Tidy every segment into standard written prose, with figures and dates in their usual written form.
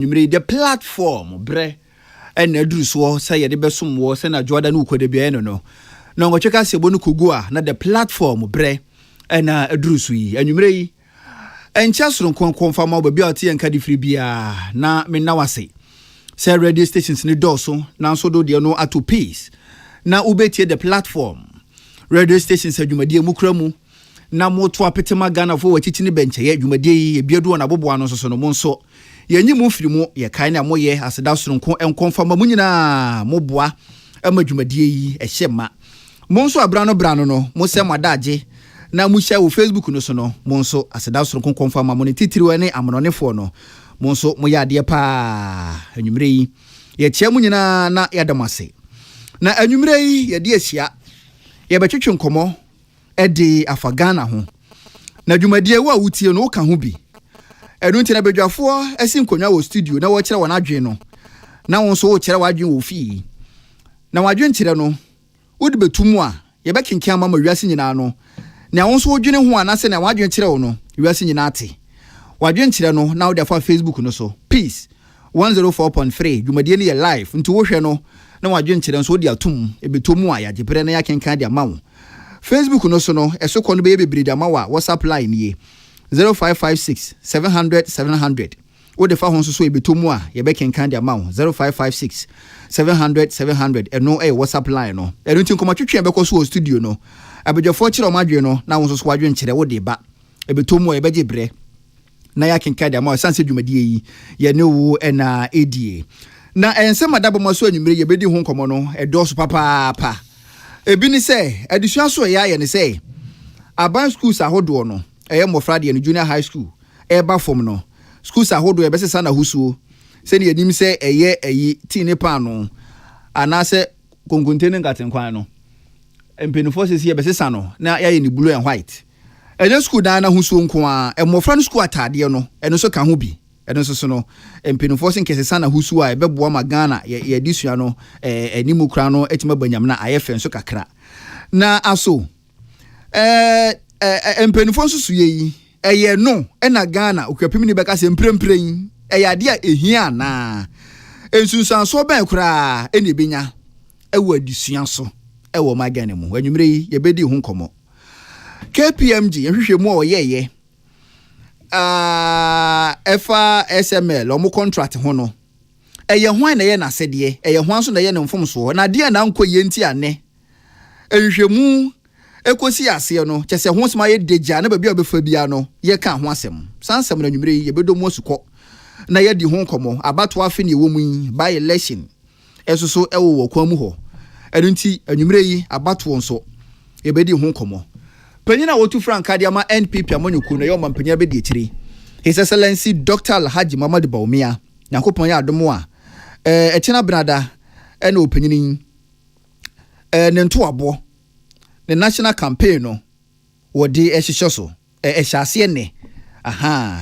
the platform bre and edru so say de besom wo say na Jordan uko de bia no no cheka se bonu kugua na the platform bre and edru so yi anwumre yi encha soro konkon fama ba bia ote enka di free bia na me na wase say radio stations ni doso na so do de no ato peace na ubetie the platform radio stations adwumadie mukra mu na moto apetema Ghana fo wachichi ni benche ye adwumadie yi ebiedu na bobo ano so no mo nso yenyi mu firi mu ye kan na moye aseda soronko enkonfama mu nyina moboa amadwumadie yi ehyema mo nso abrano no mo se madaje na mu hia wo Facebook no so no mo nso aseda soronko konfama mo ne titiriwe ne amononefo no mo nso mo ya ade pa anwumre yi ye chia mu nyina na yadamase na anwumre yi ye de asia ye betwetwe nkomo edi afagana ho na dwumadie wo awutie no ka ho bi enu ntina bedwafo asi nkonwa wo studio na wo kire wona adwen no na won so wo kire wadwen wo fi na wadwen kire no wodi betumu a ye bekenkan mama wiase nyina no na won so wodwene ho anase na wadwen kire wo no wiase nyina ate wadwen kire no na wo da fa Facebook no so peace 104.3 dwumadie ne ye live nti wo hwe no na wadwen kire so wodi atum ebetumu a ya gepere na ya kenkan dia mawo Facebook no so no eso kono be bebre dia mawa WhatsApp line ye 0556 700 700 wo de fa ho so ebetomu a ye be kenkan dia mawo 0556 700 700 eno WhatsApp line no eno tin koma twetwe be ko so studio no abedjofo kire o madwe no na wo so wadwe nkire wo de ba ebetomu ye be gibre na ya kenkan dia mawo sanse dwumadie yi ye ne wo na edie na ensema dabo maso anwumre ye be di ho nkomo no edoso papa ebi ni se adisua so ya ye ni se aban schools ahodo no eye mofra de no junior high school eba form no schools ahodo e besesa na husuo se ne yanim se eye eyi tini pa no anase konkonte ne ngatenkwan no empenifo se ye besesa no na ya ye ni blue and white eye school dan na husuo nko a e mofra no school atade no eno so ka ho bi eno so no empenifo se nkesesa na husuo a ebeboa magana ye disua no enimu kra no etima banyam na ayefen so kakra na aso empenifo nsusu yi eye no na Ghana okwapim ni beka se mprempren eye ade a ehia na ensunsan so ben kra eni benya ewo adisua so ewo magane mu anwumre yi ye bedi hu nkomo KPMG yehwehwe mu oyeye efa SML omo contract ho no eye hwan na ye na sede eye hwan so na ye ne mfomso na de na nkoye nti ane ehwehwemu ekosi ase no kyese ho sma ye deja na ba bia obefa bia no ye ka ho asem sansem na nwumre ye bedo mu asukọ na ye di ho nkomo abato afi ne ewo mu by election esoso ewo wo kwa mu ho enu nti nwumre yi abato nso ye bedi ho nkomo Penyina wotu Frank Adiama NPP amanyuku na yoma mpenya be di ekiri. His Excellency Dr. Alhaji Muhammad Baumia Nyankopon ya adomo a etina brada ena openyini ne nto abo the national campaign no wodi ehihye so ehyase ne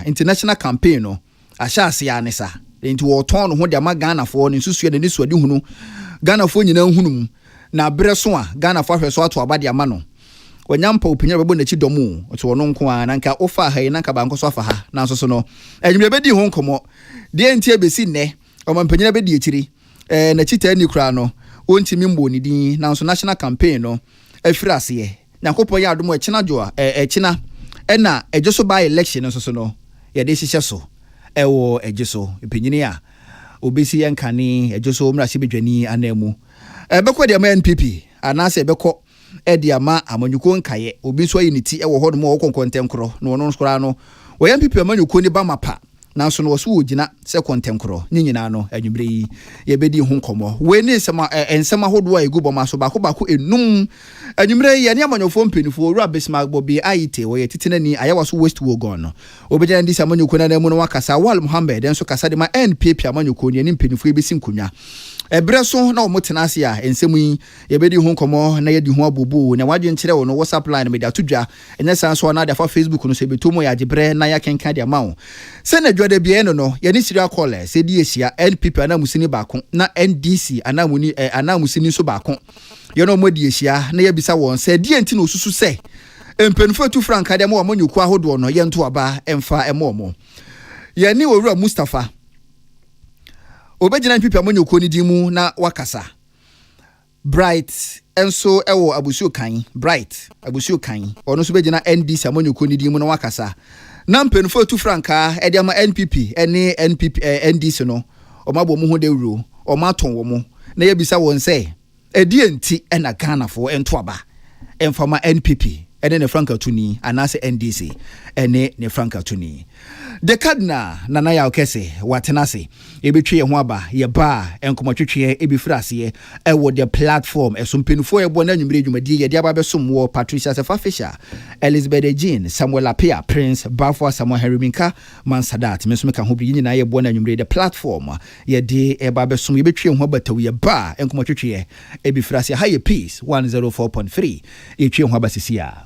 international campaign no ahyase anesa enti wo ton no ho de ama Ghana fo ne susu ne suade hunu Ghana fo nyina hunum na breso a Ghana fo ahweso ato abade ama no wanyampa opinya bebo na chi domu oto wono nko a nanka ofa ha nanka ba nkoso afa ha na so no enwumre bedi ho nkomo de enti ebesi ne omampanyina bedi ekiri na chita ni kura no ontimi mbo ni din na so national campaign no afiri ase Nyankopon ya adomo ekina jo a ekina na ejeso by election so no ye de hihye so ewo ejeso epenyini a obesi yankane ejeso mrase bedwani anamu beko de ma NPP anase beko edi ama amanyuko nkaye obi so yiniti ewo hodo mo konkontenkro no no skora no wo MPP amanyuko ni ba mapa nanso no so wogina se kontenkro nyinyina no anwumre yi ye bedi hu nkomo we ni ensema hodo a egu boma so bako enum anwumre yi ne amanyofo mpenifo owura besma bobi aite wo ye titinani ayawa so west wo gon no obegya ndi samanyuko na mu no wakasa wal Muhammad enso kasa de ma NPP amanyuko ni mpenifo ebesi nkunya ebreso na omotenase a ensemu yi ye bedi hu nkomo na ye di hu abubu na wadwe nkire wo no WhatsApp line media tudwa enya sanso na da fa Facebook no se betomo ya gibre na ya kenka de mawo se na dwade bia no ye ni serial caller se di esia NPP anamusini baako na NDC anamusini so baako ye no modi esia na ye bisa won se die enti no susu se empenfo tu Frank Ademo wa monyuku ahodo no ye nto aba emfa emomo ye ni owura Mustafa obegina NPP amanyoko ni di mu na wakasa Bright enso ewo abusuo kan Bright abusuo kan ono so begina NDC amanyoko ni di mu na wakasa na mpenfo tu franka e de ama NPP ene NPP NDC no omabo mu ho dewuro omaton wo mu na yebisa won se edi enti ena Ghana fo ento aba enfama NPP ene ne franka tuni anase NDC ene ne franka tuni the cardinal nana ya Kesseh watenase ebetwe ho aba ye ba enkomotwetwe ebifrase e wo the platform esompenfo ye bo na nwumire dwumadi ye de aba besom wo Patricia Sefafisha Elizabeth Jean Samuel Apia Prince Bafo Samuel Heriminka Mansadat mesomeka ho bi nyina ye bo na nwumire the platform ye de e ba besom ye betwe ho bataw ye ba enkomotwetwe ebifrase high peace 104.3 ye twe ho aba sisia.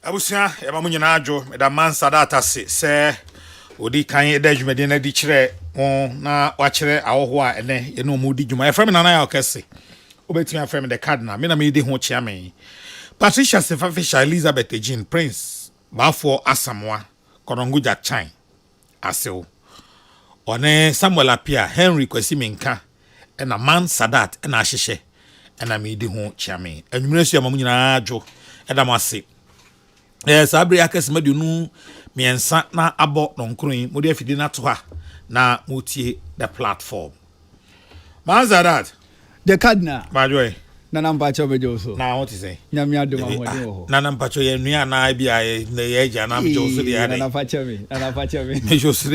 Abusia eba mu nyina adwo da mansa data se odi kan eda dwumade na di kire na wa kire awoho a ene ye no mu di dwuma efrem nana ya Kesseh obetumi afrem the cardinal me na me di ho chia me Patricia Sefafisha Elizabeth Jean Prince Bafo Asamoah Konongo Jachan asew one Samuel Apia Henry Kwesi Minka ena man Sadat ena ahyehye ena me di ho chia me anwumre so ya mu nyina adwo eda mase Sabri Kesseh medunu miensa na abo nonkron modi afidi na to ha na mutie the platform Manzadat the cardinal majoy na namba cho bejo so na what is say nyame adom ahode ho na namba cho ye nua na bia na ye ja na mjo so dia na namba cho me me jo so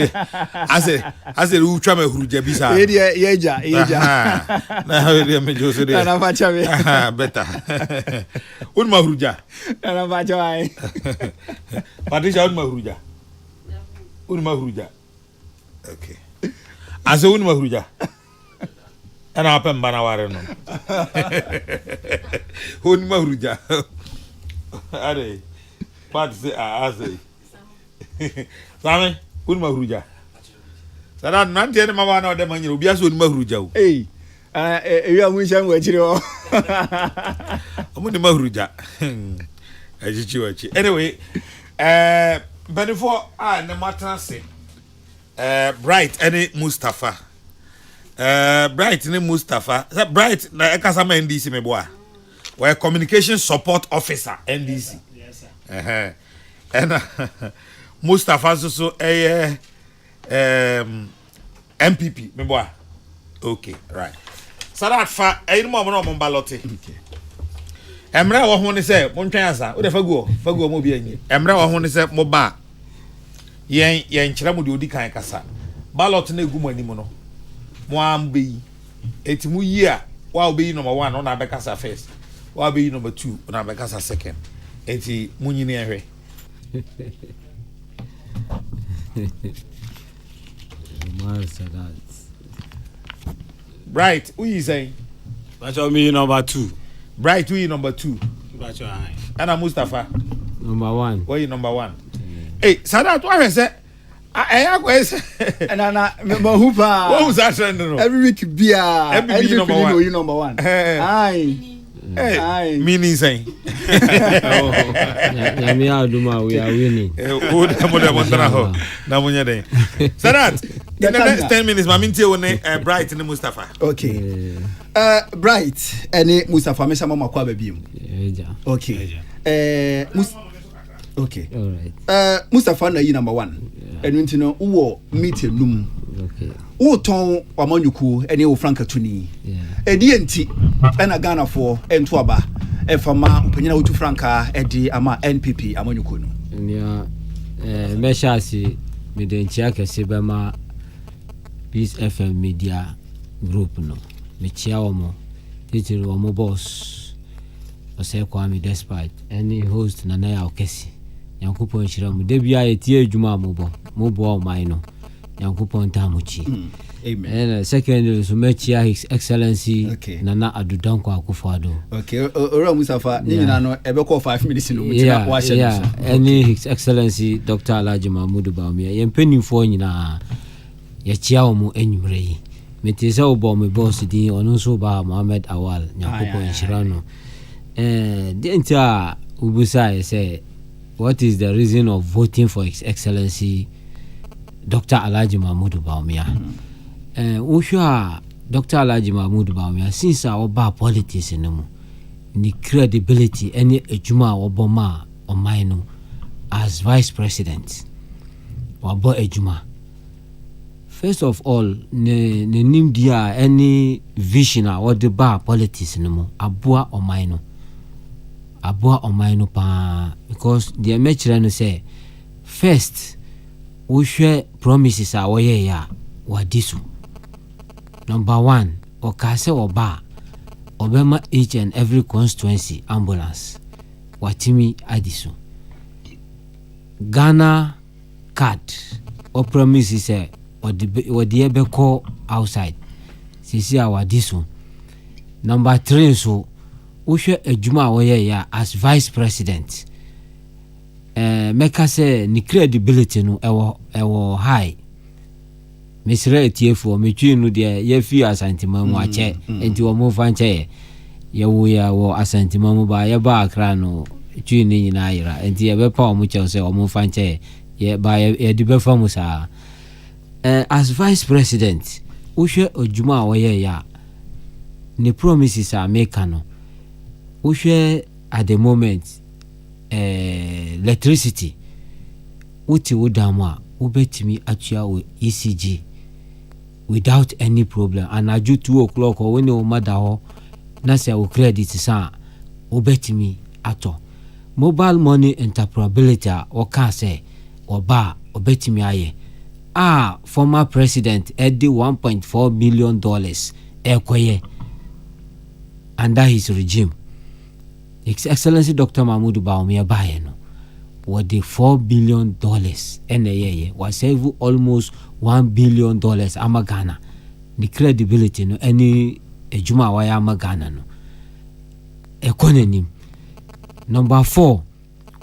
ase u twa ma huruja bi sa ye ja na ye me jo so dia na namba cho me better un ma huruja na namba cho ai Patricia un ma huruja okay ase un ma huruja ana pemba na ware no honi mahuruja are pat se ase same honi mahuruja sada nan tie ne mama na ode manyiro bia so honi mahuruja o ewi amunshan wachire o omuni mahuruja ajichi wachi anyway benefo ne matrase Bright any Mustafa Bright ni Mustafa Bright na ekasama NDC meboa we communication support officer NDC yes sir and Mustafa so MPP meboa okay right Sadat fa mo no balote okay emre wo ho ni se mo ntwan asa wo de faguo mo bi anyi emre wo ho ni se mo ba yen kira mo de odi kan kasa ballot na egu mo anim no mo ambe etimu yi a wa obeyi number 1 ona abekasa first wa obeyi number 2 ona abekasa second eti munyini ehwe Bright who is saying but me number 2 Bright who is number 2 but you are ana Mustafa number 1 where you number 1 hey Sadat what say I was na mahupa what was that trend no every week bia every number 1 you number 1 Hey, meaning saying. Yami aduma we are winning. Good, Sadat, in the next 10 minutes, Maminti one Bright and Mustafa. Okay. Bright and Mustafa, Mesa Mama Kwabim. Okay. Okay. All right. Mustafa na number 1. And you know who meet him Okay. Wo ton wamanyuku ene wo franka tuni. Edi enti ena Ghana for ento aba e fama mpanyina wotu franka edi ama NPP amanyuku no. Nya meshasi medenchia Kesseh bema Peace FM Media Group no. Mechia omo titiri omo boss. Ose kwa mi despite any host na ya Kesseh. Yankupon shiramu debia etie adwuma mobo o mai no. Yankupon tamuchi. Amen. And secondly, so mechia His Excellency Nana Adudanko Akufo-Addo. Okay, Ora Mustafa, ni na no ebe call 5 minutes no mutina wa hye no. Any His Excellency Dr. Alhaji Mahmoud Bawumia. Yempenifo nyina ya chia omo enwumre yi. Metese obo me boss din ono so ba Mohammed Awal Yankupon shirano. Denta ubusa say what is the reason of voting for His Excellency Dr. Alhaji Mahmoud Bawumia? Ushua Dr. Alhaji Mahmoud Bawumia since our bar politics in the credibility any ejuma oboma or mine as vice president or bo ejuma. First of all, ne nim dia any vision or the bar politics no abua or mine pa because the metre say first Ushwe promises are way ya wadisu. Number 1, okase oba obema each and every constituency ambulance watimi adisu. Ghana card o promises say odi ebe call outside sisi awadisu. Number 3 so Ushwe ejuma way ya as vice president. Meka say ni credibility no ewo high. Misre etiefo metwi no de ye fi asantima mu ache enti wo mo fanche ye wo ya wo asantima mu ba ye ba akra no twi ni nyina ayira enti ye be pa wo mo che say wo mo fanche ye ba ye di be famu sa as vice president uhwe ojuma wo ye ya ni promises are make no uhwe at the moment electricity uti udamwa ubetimi atua wo ECG without any problem and aju 2 o'clock or when o mada ho na say o credit sa ubetimi ato mobile money interoperability o ka say oba obetimi aye former president edi $1.4 million ekoye under his regime. His Excellency Dr. Mahmoud Bawumia baye no what the $4 billion NAA was save almost $1 billion amagana. The credibility no any ejuma wa ya amagana no. Economy. Number 4,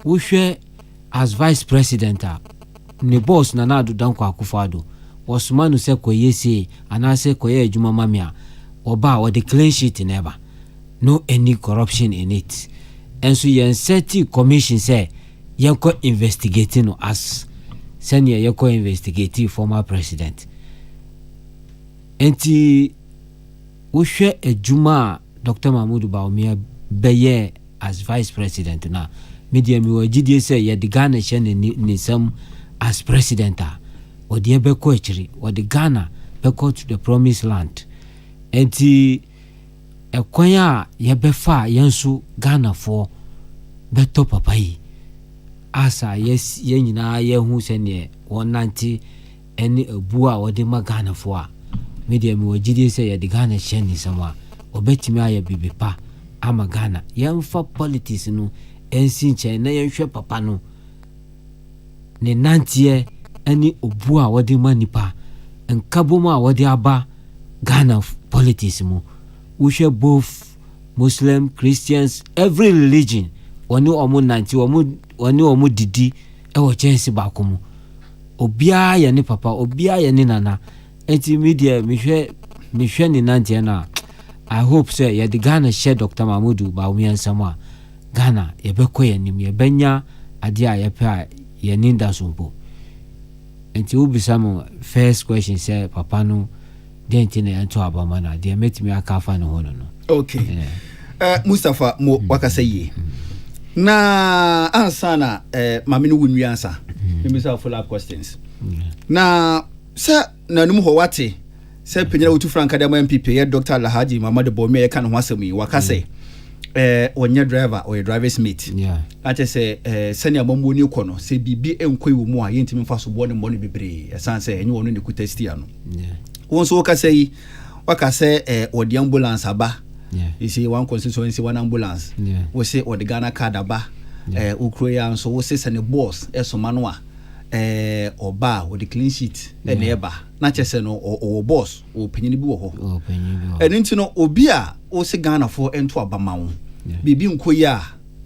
Uhwe as vice president ni boss Nana Adudanko Akufo-Addo was man who say koye say and I say koye ejuma mamia oba or the clean sheet never. No any corruption in it. And so yen seti commission say yenko investigating as senior yenko investigating former president. Enti Uhwe ejuma Dr. Mahmoud Bawumia beye as vice president na media mi wajidi say ye the Ghana shene ni some as president or the beko echiri or the Ghana beko to the promised land. Enti ekwanya ye befa yensu Ghana for beto papai asa yes ye nyina ye hu sene 190 eni ebua wode ma Ghana for a media mi wajidi say ye the Ghana shene sama obetimi aye bibipa ama Ghana yemfa politics no ensi nche na yenhwe papa no ne nantie eni obua wode ma nipa enkaboma wode aba Ghana politics mu Uhwe both Muslim, Christians, every religion woni omo nanti woni omo didi e wo chance ba komu obia ye ne papa obia ye ne nana enti media mihwe ni nanti na I hope say ye the Ghana share Dr. Mahmoud Bawumia nsama Ghana ye beko ye nim ye benya ade a ye pa ye ninda sompo enti ubisam first question say papa no denti na ento abamana de metimi akafa no hono no. Okay. Mustafa mo wakasayi na ansana mami no wunwi ansa. Let me say follow up questions. Na sa na num ho wate se penyina wotu franka dem MPP ye Dr. Alhaji Mamadu Bawumia ye kan ho asem yi waka say onye driver or driver's mate ache say senior mamu ni kono se bibi enkoi wo mu a ye ntimi fa so bo ne mo ne bebre esan say enye wono ne kutesti ano won so waka say waka say odi ambulance aba you see one constituency one ambulance we say odi Ghana card aba ukroya so we say sene boss esoma no a oba with the clean sheet and eba na chese no o boss o penyini bi wo ho enti no obi a o se Ghana for ento abama wo bibi nkoyi a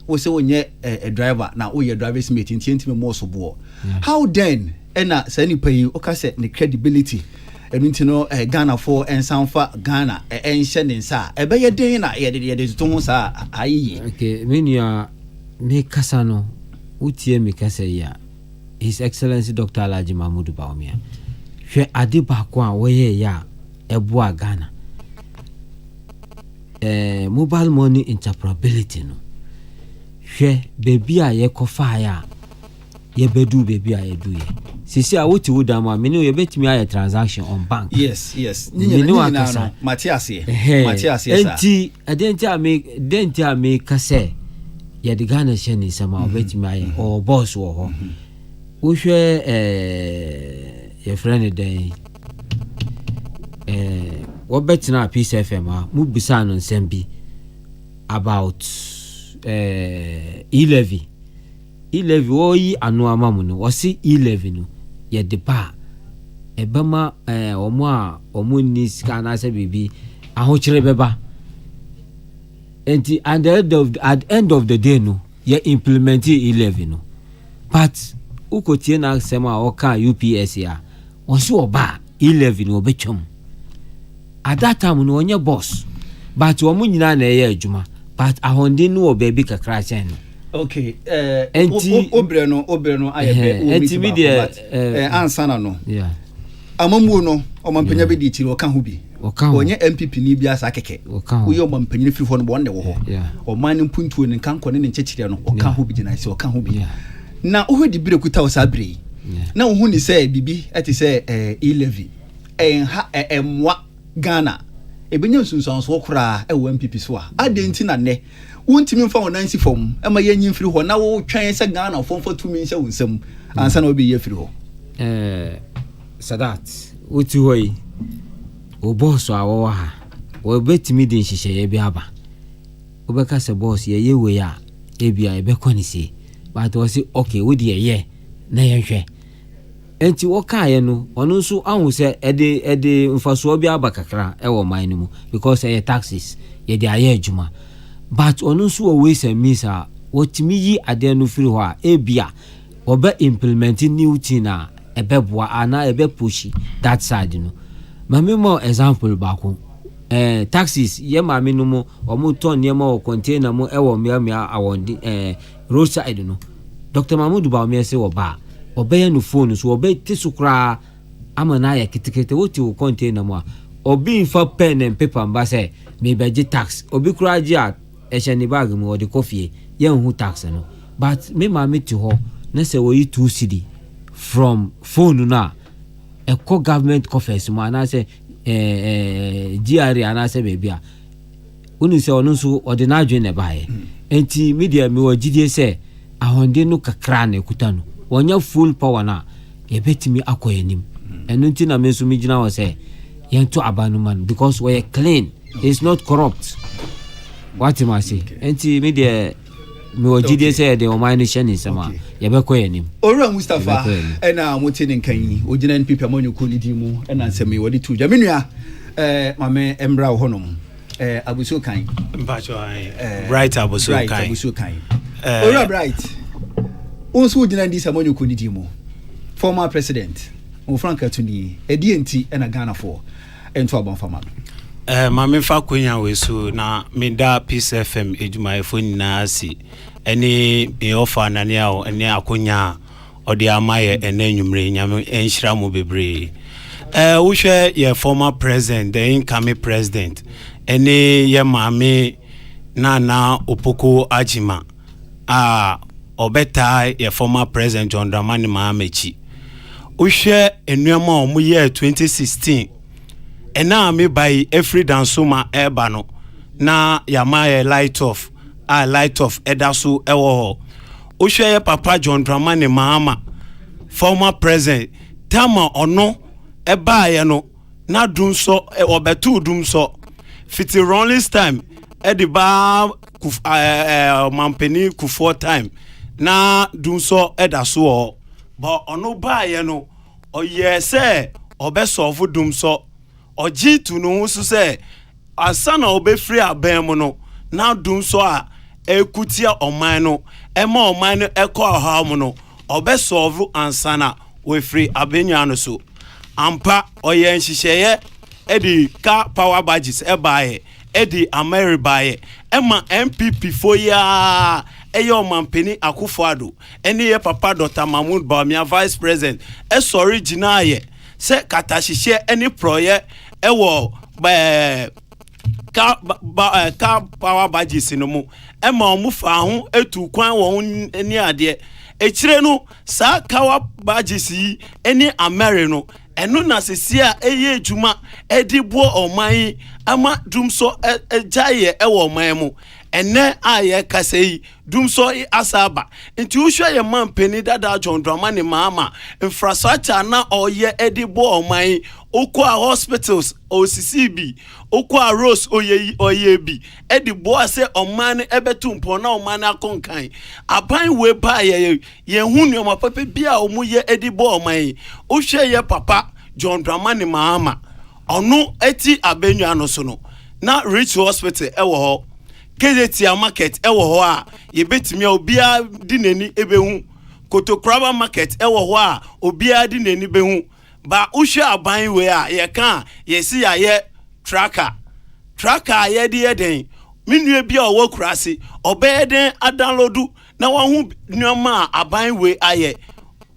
o se wonye a driver na o ye driver's mate enti me mo so bo how then ena sani pay o ka se ne credibility enti no Ghana for ensanfa Ghana enhye ne nsa ebe ye den na ye de to ho sa ayi okay menua me kasa no utie me kasa ya His Excellency Dr. Alhaji Mahmoud Bawumia. Hwe ade baako a woye ya eboa Ghana. Mobile money interoperability no. Hwe baby a ye kofa ya ye bedu baby a ye do ye. Sisi a woti wudama me no ye betimi aye transaction on bank. Yes. Nyina no Matthias ye. Enti adenti a me kase ye de Ghana sheni sama betimi aye or boss wo ho. Uhwe your friend day what betina Peace FM mu bisa no nsem bi about e-levy oyi anu amamu no wasi e-levy no ye de pa ebema omo ni sika na se bibi ahokyere beba enti at the end of the day no ye implement e-levy no but ukotie na sema oka UPS ya onso oba 11 no betwam at that time no onye boss but omo nyina na eye adwuma but ahonde no obabi kakra chen okay obre no ayebe enti mi de ansana no yeah amamu no omampanya be di tiri oka ho bi onye MPP ni bia sa keke uye omampanya firi ho no bo ne wo ho omani mpuntuo ne kanko ne nchechire no oka ho bi gina se oka ho bi na ohu di bire kuta osabri na ohu ni say bibi ati say e-levy ha emwa Ghana ebenya sunsunso kora ewo MPP so a adenti na ne wontimi mfa wonansi fom ema yanyi mfiri ho na wo twan say Ghana fom fa tumi nse wonsam ansa na obi ye firi ho Sadat uti hoyi o boss awo ha wo betimi din hihye bi aba obeka se boss ye we ya ebia ebe konisi but was okay with the ye na yenhwe enti wo kae no ono nso ahu se ede mfaso obi abakakra e wo man no mu because e taxes ye de aye adwuma but ono nso always misa wotimi yi ade no firi ho a ebia oba implementing new thing na ebeboa ana ebe push that side no mame mo example baako taxes ye mame no mo omo ton ye mo container mo e wo mia awon roadside no Dr. Mahmoud Bawumia say oba obey no phone so obey tisukra amana ya kitikete woti wo container mo obi infa pen and paper mba say me beji tax obi kura ji a ehye bag mo odi coffee ye hu tax no but me mama ti ho na say wo yi 2 cedi from phone na eko government coffers mo ana say GRA ana say baby a unu say onu so odi na adwen ne bae enti media me wo gidie say ahonde no kakra na ekuta no wonya full power na ebetimi akoyanim enu nti na menso mi gina wo say yento abanu man because we are clean, it's not corrupt. What you must say enti media me wo gidie say de o man ni shani sama ye be koyanim Ora Mustafa ena motini nkan ogina NPP amonyo ko ni dimu ena nsemi wodi tuja menua mame embra wo honom abuso kan mpacho bright abuso kan Ora bright onso ogina ndi samonyo ko ni dimu former president o Franka Tuni enti ena Ghana for ento abon fama mame fa kwenya weso na meda Peace FM ejuma efo nyina asi eni be offer na ne awo eni akonya odi amaye ene nwumre nyame enhira mo bebre wo hwe ye former president the incoming president eni ye mame na opoko ajima obeta ye former president John Dramani Mahamachi wohwɛ enuama a ɔmo yɛ 2016 ɛna me by every dansoma eba no na yama light off ɛda so ɛwɔ hɔ wohwɛ yɛ papa John Dramani Mahama former president tama ɔno ɛba yɛ no na dum so ɔbɛto dum so fiti Rollins time ɛde ba mampeni Kufuor time na dum so ɛda so hɔ but ɔno ba yɛ no ɔyɛ sɛ ɔbɛsɔfo dum so ɔgye tu no ho so sɛ asana ɔbɛfiri abɛn mu no na dum so a ekutia ɔman no ɛma ɔman no ɛkɔ ɔhaw mu no ɔbɛsɔfo ansana wefiri abenya no so ampa ɔyɛ nhyehyɛeɛ ɛde ka power badges ɛbaeɛ ɛde ameri baeɛ ɛma MPP foya ɛyɛ ɔmampeni Akufo-Addo ɛne yɛ papa Dr. Mahmoud Bawumia vice president ɛsɔre gyinaayɛ sɛ katahyehyɛ ɛne prɔyɛ ɛwɔ ka power badges no mu ɛma ɔmo fa ho etu kwan wɔn ani adeɛ ekyire no saa power badges yi ɛne ameri no ɛno na sisi a ɛyɛ adwuma ɛde boɔ ɔman ama dum so ɛgyaeɛ ɛwɔ ɔman mu ɛnɛ a yɛ kasa yi dum so asaba nti wohwɛ yɛ mampeni dada John Dramani Mahama infrastructure na ɔyɛ ɛde boɔ ɔman okwa hospitals OCCB okwa Rose oye bi ɛde boɔ sɛ ɔman ɛbɛto mpɔ na ɔman akonkan aban we ba yɛ hu nneɛma papa bi a ɔmo yɛ ɛde boɔ ɔman wohwɛ yɛ papa John Dramani Mahama ɔno ɛti abenua no so no na Rich Hospital ɛwɔ hɔ Kesseh market ɛwɔ hɔ a yɛbɛtumi a obiara di n'ani ɛbɛhu Kotokraba market ɛwɔ hɔ a obiara di n'ani bɛhu ba wohwɛ aban we a yɛka yɛsi ayɛ tracker a yɛde yɛ den menua bi a ɔwɔ kurase ɔbɛyɛ den adownload na wahu nneɛma a aban we ayɛ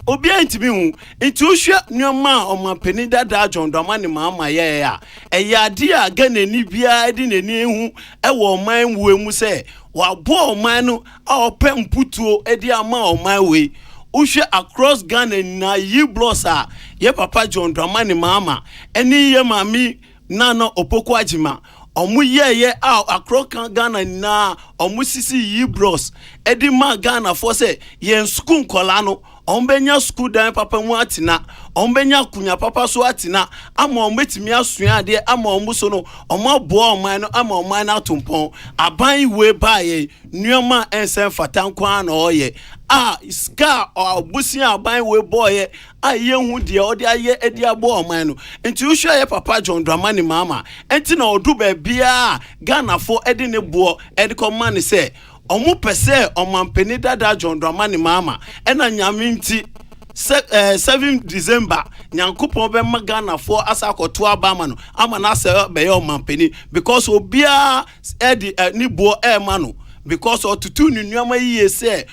obiara ntimi hu nti wohwɛ nneɛma a ɔmampeni dada John Dramani Mahama yɛ a ɛyɛ ade a Ghana ni biara de n'ani hu ɛwɔ ɔman we mu sɛ wabɔ ɔman no a ɔpɛ mputuo ɛde ama ɔman we wohwɛ across Ghana na yi blocks a yɛ papa John Dramani Mahama ɛne yɛ mami Nana Opoko Ajima ɔmo yɛ a across Ghana na ɔmo sisi yi blocks ɛde ma Ghana for sɛ yɛn school nkɔla no ombenya school dan papa mu atina ombenya kunya papa so atina ama ombetimi asua ade ama ombuso no omabo oman no ama oman na tompon aban we baaye nuoma ensen fatankwa na oye ska obusia aban we boye ayehu de ode aye edi abo oman no enti uhwa ye papa John Dramani Mahama enti na odu ba bia Ghana fo edi ne bo edi command say omu pese omampeni dada John Dramani Mahama ena nyaminti 7 December nyankopon be Ghana for asakoto abama no ama na se be omampeni because obia edi ni bo e ma no because otutu nunuama yiye se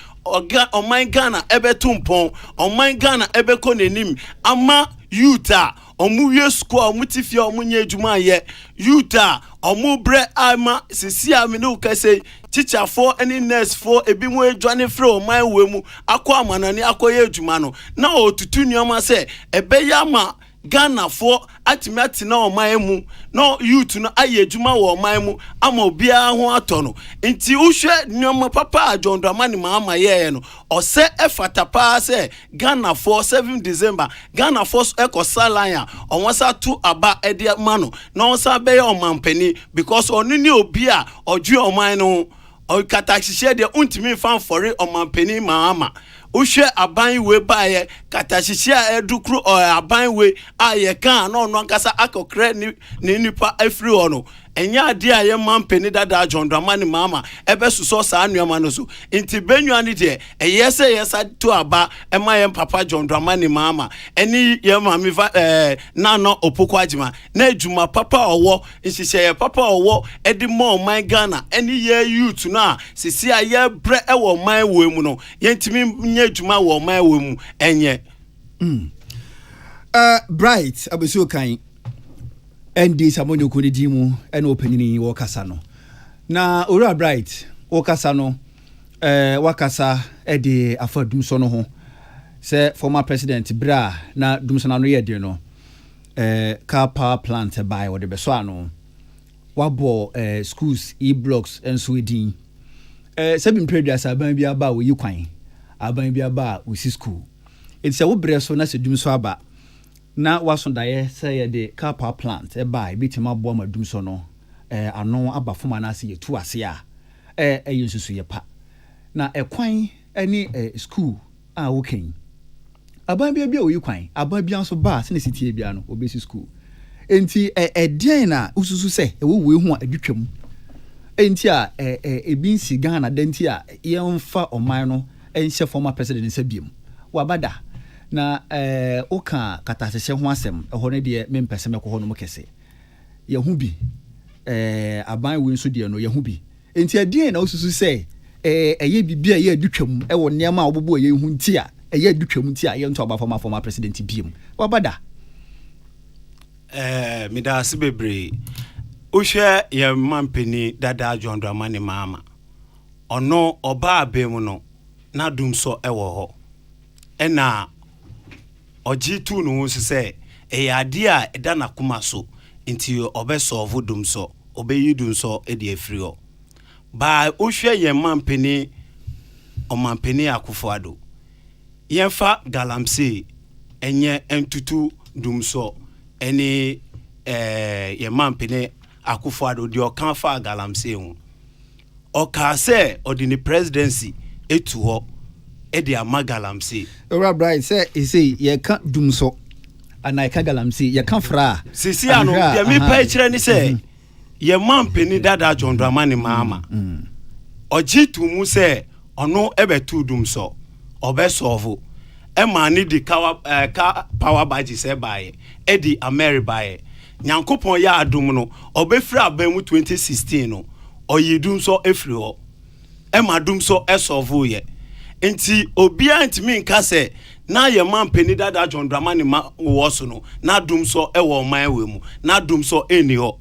oman Ghana ebe tumpon oman Ghana ebe konenim ama yuta omu wie school omu tifia omu nye adwuma ye yuta omu bre ama sisi amene ukase teacher for any nurse for ebi mu adwane frɛ oman we mu akɔ amanani akɔyɛ adwuma no na otutu nuama se ebe ya ma Ghana for atimati na oman mu no youth no aye adwuma wo oman mu ama obia ho atɔ no nti uhwɛ nuama papa John Dramani Mahama ye no ɔsɛ efata pa sɛ Ghana for 7 December Ghana for ekosalanya onwasa to aba ede ma no na onsa be omampani because onu ni obi a odwe oman no o katahyehyɛ de untimi fan fore omampani Mahama uhwe aban we baaye katahyehyɛ edukru aban we aye kan na ono nkasa akokre ni nipa afiri ho no enya ade a ye mampani dada John Dramani Mahama ebe suso saa nuama no so nti benua ni de eyese yesa to aba ema ye papa John Dramani Mahama eni ye mami Nana Opoko Ajima na adwuma papa owo nhyehyɛ ye papa owo edi mo man Ghana eni ye youth na sisi a ye bre ewo man we mu no ye ntimi nye adwuma wo man we mu enye bright abesu kan endi samonyo ko di mu ena opanini wo kasa no na ora bright wo kasa no wakasa e de afadum so no ho say former president bra na dumso na no ye de no car power plant by or the beso ano wabo schools e-blocks enso edin seven previous aban bi aba wo yikwan aban bi aba wo si school it's a wo bre so na se dumso aba na waso daye say ye de car power plant by bitima bo ma dumso no ano aba foma na se yetu ase a yensusu ye pa na ekwan ani school a wo ken aban bia wo yikwan aban bia so ba se ne sitie bia no obesi school enti den na ususu se wo hu adwetwam enti a ebi nsi Ghana denti a yemfa oman no enhye former president se biem wabada na oka katasese ho asem ho ne de mempese mekọ no mokese ye hu bi aban we nso de no ye hu bi enti den na ususu se eye bibia ye adwetwam wo niam a obobo ye hu nti a eye adwetwam nti a ye nto aba former president biem wabada me da sibebre uhwe ye mampeni dada John Dramani mama ono oba abem no na dum so ewo ho ena ojitu no se ade a eda na kuma so nti obesolve dum so obeyi dum so e de afiri ho ba uhwe ye mampeni o mampeni Akufo-Addo yemfa galamsey enye entutu dum so eni ye mampeni Akufo-Addo di okan fa galamsey hu oka se odini presidency etu ho e di ama galamsey ora bright say ye ka dumso ana ka galamsey ye ka fra sisi ano ye mi pa kire ni se ye mampeni dada John Dramani mama ojitu mu se ono ebetu dumso obesolve e ma ni di ka power badge se bae e di Ameri bae nyankopon ya adum no obefiri aban mu 2016 no oyidum so efiri ho e ma dum so esolve ye enti obia ntimi nka se na ye mampeni dada John Dramani wo so no na dum so e wo man we mu na dum so eni ho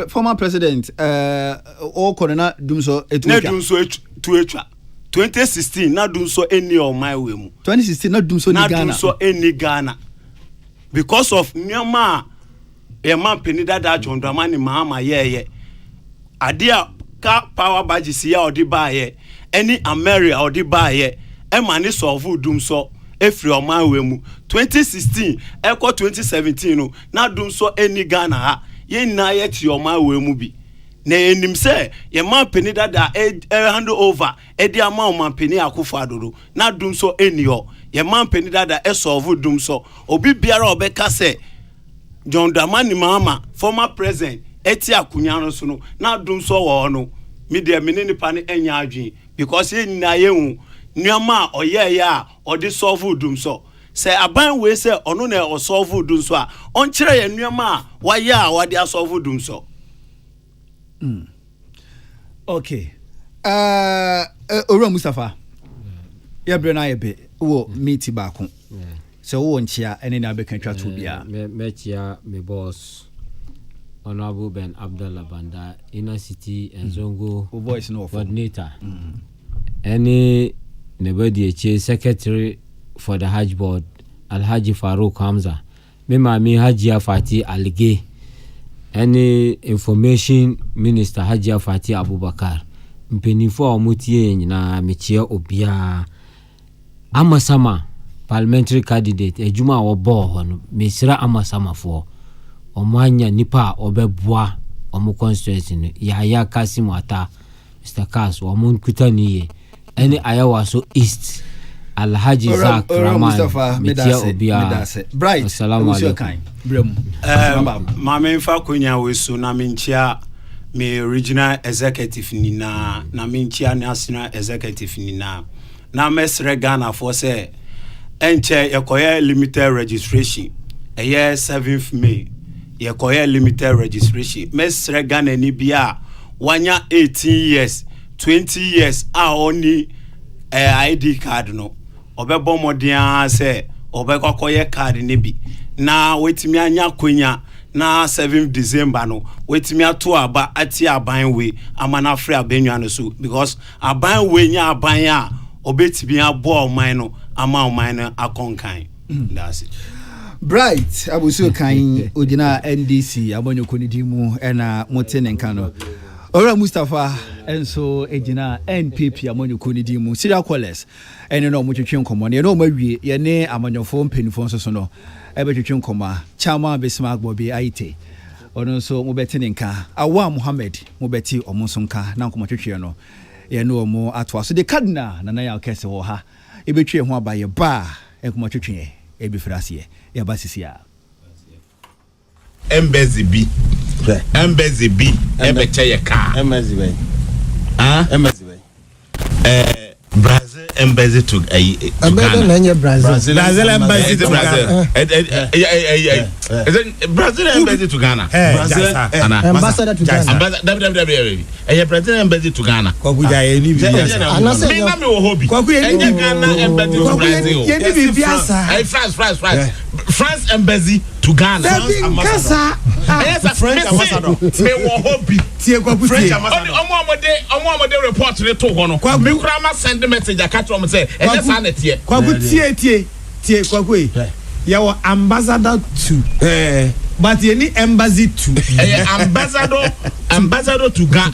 former president o korona dum so etu na dum so etu 2016 na dum so eni o man we mu 2016 na dum so ni Ghana na dum so eni Ghana because of nyama ye mampeni dada John Dramani mama ye ade a ka power badge si ya odi baaye any America odi baaye e ma ni solve dum so efri o man we mu 2016 eko 2017 no na dum so eni Ghana ha ye na ye ti o man we mu bi na enim se ye mampeni dada hand over e di ama o mampeni Akufo-Addo na dum so eni ho ye mampeni dada e solve dum so obi biara obeka se John Dramani mama former president eti akunya no so no na dum so wo no media menini pa ne enya adwen because ye nyina ye hu nyama oye ya odi solve dum so se aban we se ono na o solve dum so a on kire ye nyama wa ya wa dia solve dum so okay Ora Mustafa ya bre na ye be wo meet baako so wo nchia ene na be kan twa to bia me chia me boss Honorable Ben Abdullah Banda, Inner City and Zongo voice no coordinator. Any nobody secretary for the Hajj board, Alhaji Farouk Hamza. Me Hajia Fati Alige. Any information minister Hajia Fati Abubakar. Mpenifo mutie na mechia obia. Amasama parliamentary candidate ejuma obo hono. Mesira amasama for. Omanya nipa obeboa omo constituency no ya Kasim Ata Mr. Kas omo kutaniye any ayawa so east Alhaji Zak Rahman metia obia bright assalamu alaikum mama mfa konya weso na menchia me regional executive ni na menchia national executive ni na mesre Ghana for say enche yekoye limited registration eye 7th May ye koye limited registration mesre Ghana ni bia wanya 18 years 20 years a oni ID card no obebo modern say obekokoye card ni bi na wetimi anya konya na 7th December no wetimi ato aba ati aban we amana free abenwa no so because aban we nya aban a obetimi abo oman no ama ɔman no akɔnkan that's it. Bright abusu kan odina NDC abonyoko ni dimu ena mote nenka no Ora Mustafa enso ejina NPP amonyoko ni dimu serial callers ene no motwetwe nkomo ne no mawie ye ne amanyofo mpenifo nso so no ebetwetwe nkoma chama besima agbobi aite ono nso mobete nenka awa Muhammad mobeti omonso nka na nkomo twetwe no ye no omo atwa so de kadna na ya Kesseh wo ha ebetwe ho abaye ba nkomo twetwe ebifrasiye ya basisi ya Embassy B ebeche ye ka Embassy B Brazil embassy to Ghana Brazil embassy to Ghana Brazil embassy to Ghana ambassador to Ghana Brazil embassy to Ghana kwakuja ye ni biasa me na me wo hobby Ghana embassy to Brazil France embassy to Ghana French ambassador me wo hobby tie kwaku French ambassador omo report re to ho no me kura ma send message akatro mo say enye sa na tie kwaku tie kwaku ya wo ambassador to but ye ni embassy to ambassador to Ghana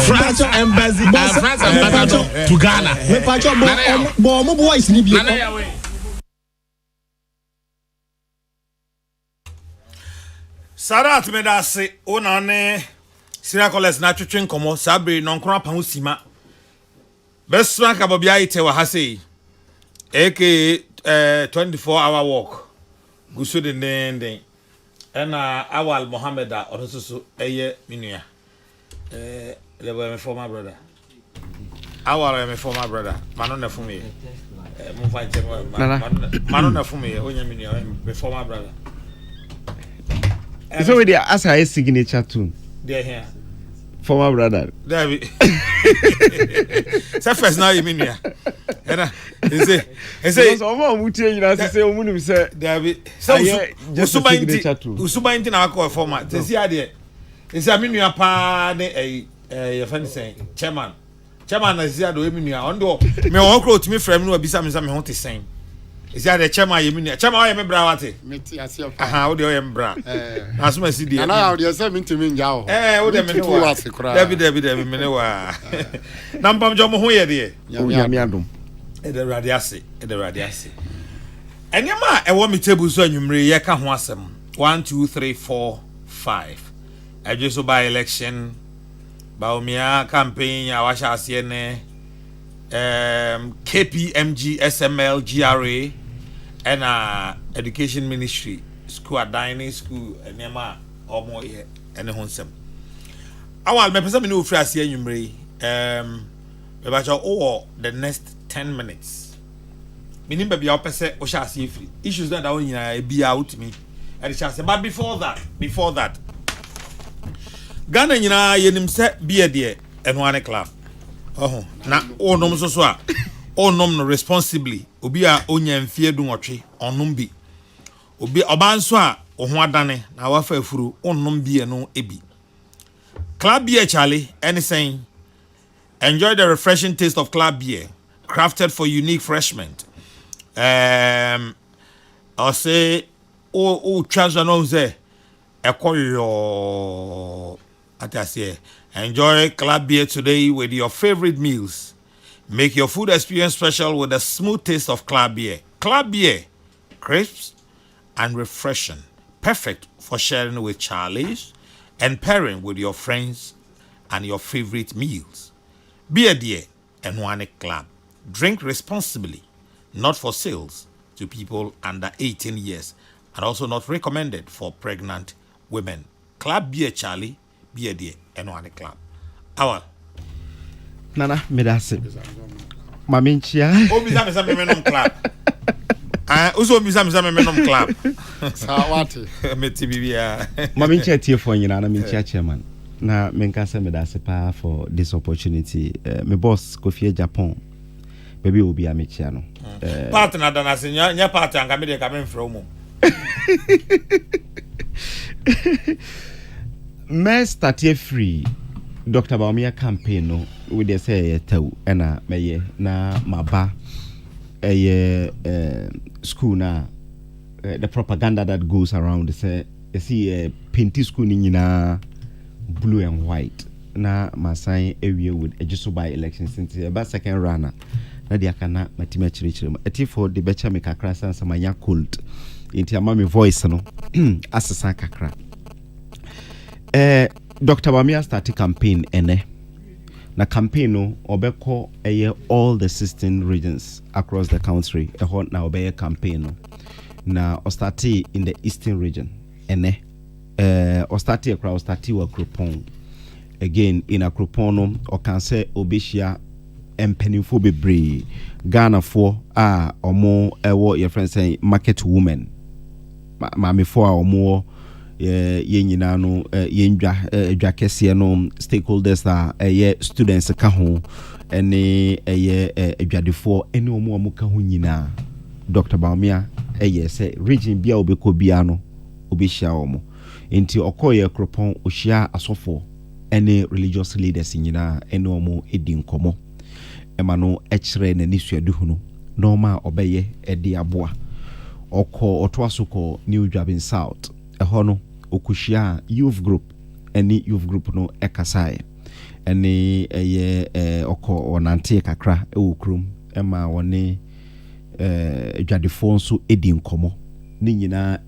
France embassy France ambassador to Ghana me pacho bo mo voice ni bi Sarat me da se ona ne Sira College na twetwe nkomo sabre no nkro apa ho sima besma ka bobia ite wa ha sei AK 24-hour walk gusu de ndende ena Awal Mohammed a otosusu eye minua le boy me former brother Awal me former brother mano na fumi mo fa nche mano na fumi onya minua me former brother. So we as a signature tune. There here. Former brother. There we. Say first now you mean ya. Say so mo mutie nyina say omunum say there we. So usuba na akọ former. Say ade. Say aminu pa ne your friend say chairman na say ade eminu ondo me won kro otimi frame no obisa me say me ho te sen. Is that the chairman yeminu? Chairman o yem bra wate? Meti asiafa. Aha, o de o yem bra. Asuma si de. Na o de say mintimi nja o. O de me wa. Debi me ne wa. Na mpam jo mo ho ye de. O nyame adom. E de radiase. Enyama e wo mi table so anwumre ye ka ho asem. 1 2 3 4 5. Ejeso by election. Baumia campaign ya washa ase ne KPMG SML GRA and education ministry school dining school enema omo ye ene honsem awal me pesa me no free ase anwumre me ba cho the next 10 minutes minim ba bia opese o sha ase free issues that won nyina bia utimi e sha ase but before that Ghana nyina yenim se bia de eno ane club na onom so a onom no responsibly obi a onya mfie du nwotwe onom bi obi oba nso a oho adane na wafa afuru onom bi no ebi club beer Charlie anything enjoy the refreshing taste of club beer crafted for unique refreshment I'll say treasure no say ekoyo atase enjoy club beer today with your favorite meals. Make your food experience special with the smooth taste of club beer. Club beer, crisp and refreshing. Perfect for sharing with Charlies and pairing with your friends and your favorite meals. Beer dear and one club. Drink responsibly. Not for sales to people under 18 years and also not recommended for pregnant women. Club beer Charlie, beer dear and one club. Awal. Nana, medase. Maminchia. O bisa me menom club. Uso bisa me menom club. Sawati. Meti bibia. Maminchia tie for nyina na minchia chairman. Na menkasa medase pa for this opportunity. My boss Kofi Japan. Baby obi amechia no. Partner dana se nya partner anga me de ka me mfra mu. Me start here free Dr. Baumia campaign no we dey say tau na meye na maba school na the propaganda that goes around say see painting school ni nyina blue and white na masan ewie with ejiso by election since about second runner na dia kana matima chirichiri eti for the becha me kakra sansa manya cold inti ama me voice no asesa kakra Dr. Bamia started campaign ene na campaign no obeko all the 16 regions across the country na obeye campaign no na o started in the eastern region ene o started wa Krupon again in Akropon no o kan say obehia empanifo bebre Ghana for omo ewo your friend say market women mame for omo ye nyina no ye Kesseh no stakeholders students ka ho ene adwadefo ene omo ka ho nyina Dr. Baumia say region bia obeko bia no obehia omo enti okoye Akropon ohia asofo ene religious leaders nyina ene omo edi nkomo ema no ekire na nisuaduhu no normal obeye edi aboa oko otoasoko New Drabin South eho no okushia youth group any youth group no ekasai ene oko onante kakra ewokrum ema woni adwadefo nso edi nkomo ni nyina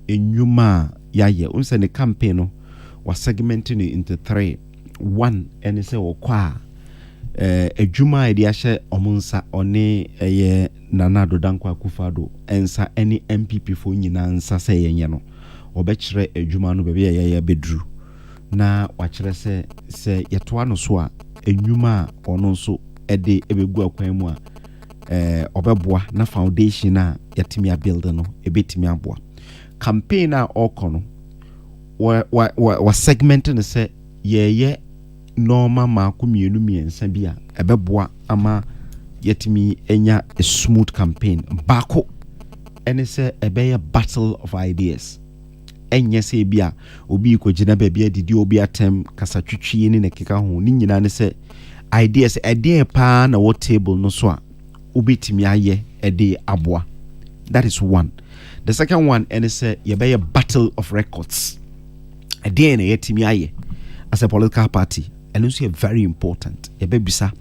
enwuma yaye unse ne campaign no was segmenting into 3 1 ene se okwa adwuma edi ahye omunsa one Nana Dodankwa Akufo-Addo ensa any MPP fo nyina nsa se yenye no obekire adwuma no bebe ye bedru na wakire se yetoa no so a enwuma ono nso ede ebegu akwan mu a obeboa na foundation a yatimi a build no ebetimi aboa campaign a okono wa segment no se ye normal maako mienu miensa bia ebeboa ama yetimi enya a smooth campaign bako ene se ebeye battle of ideas enye se bia obi ko gina bia didi obi atem kasa twitwie ni nekeka ho ni nyina ne se ideas ede pa na what table no so a obetimi aye ede aboa. That is one. The second one ene se yebeye battle of records ede na yetimi aye as a political party and also very important yebebisa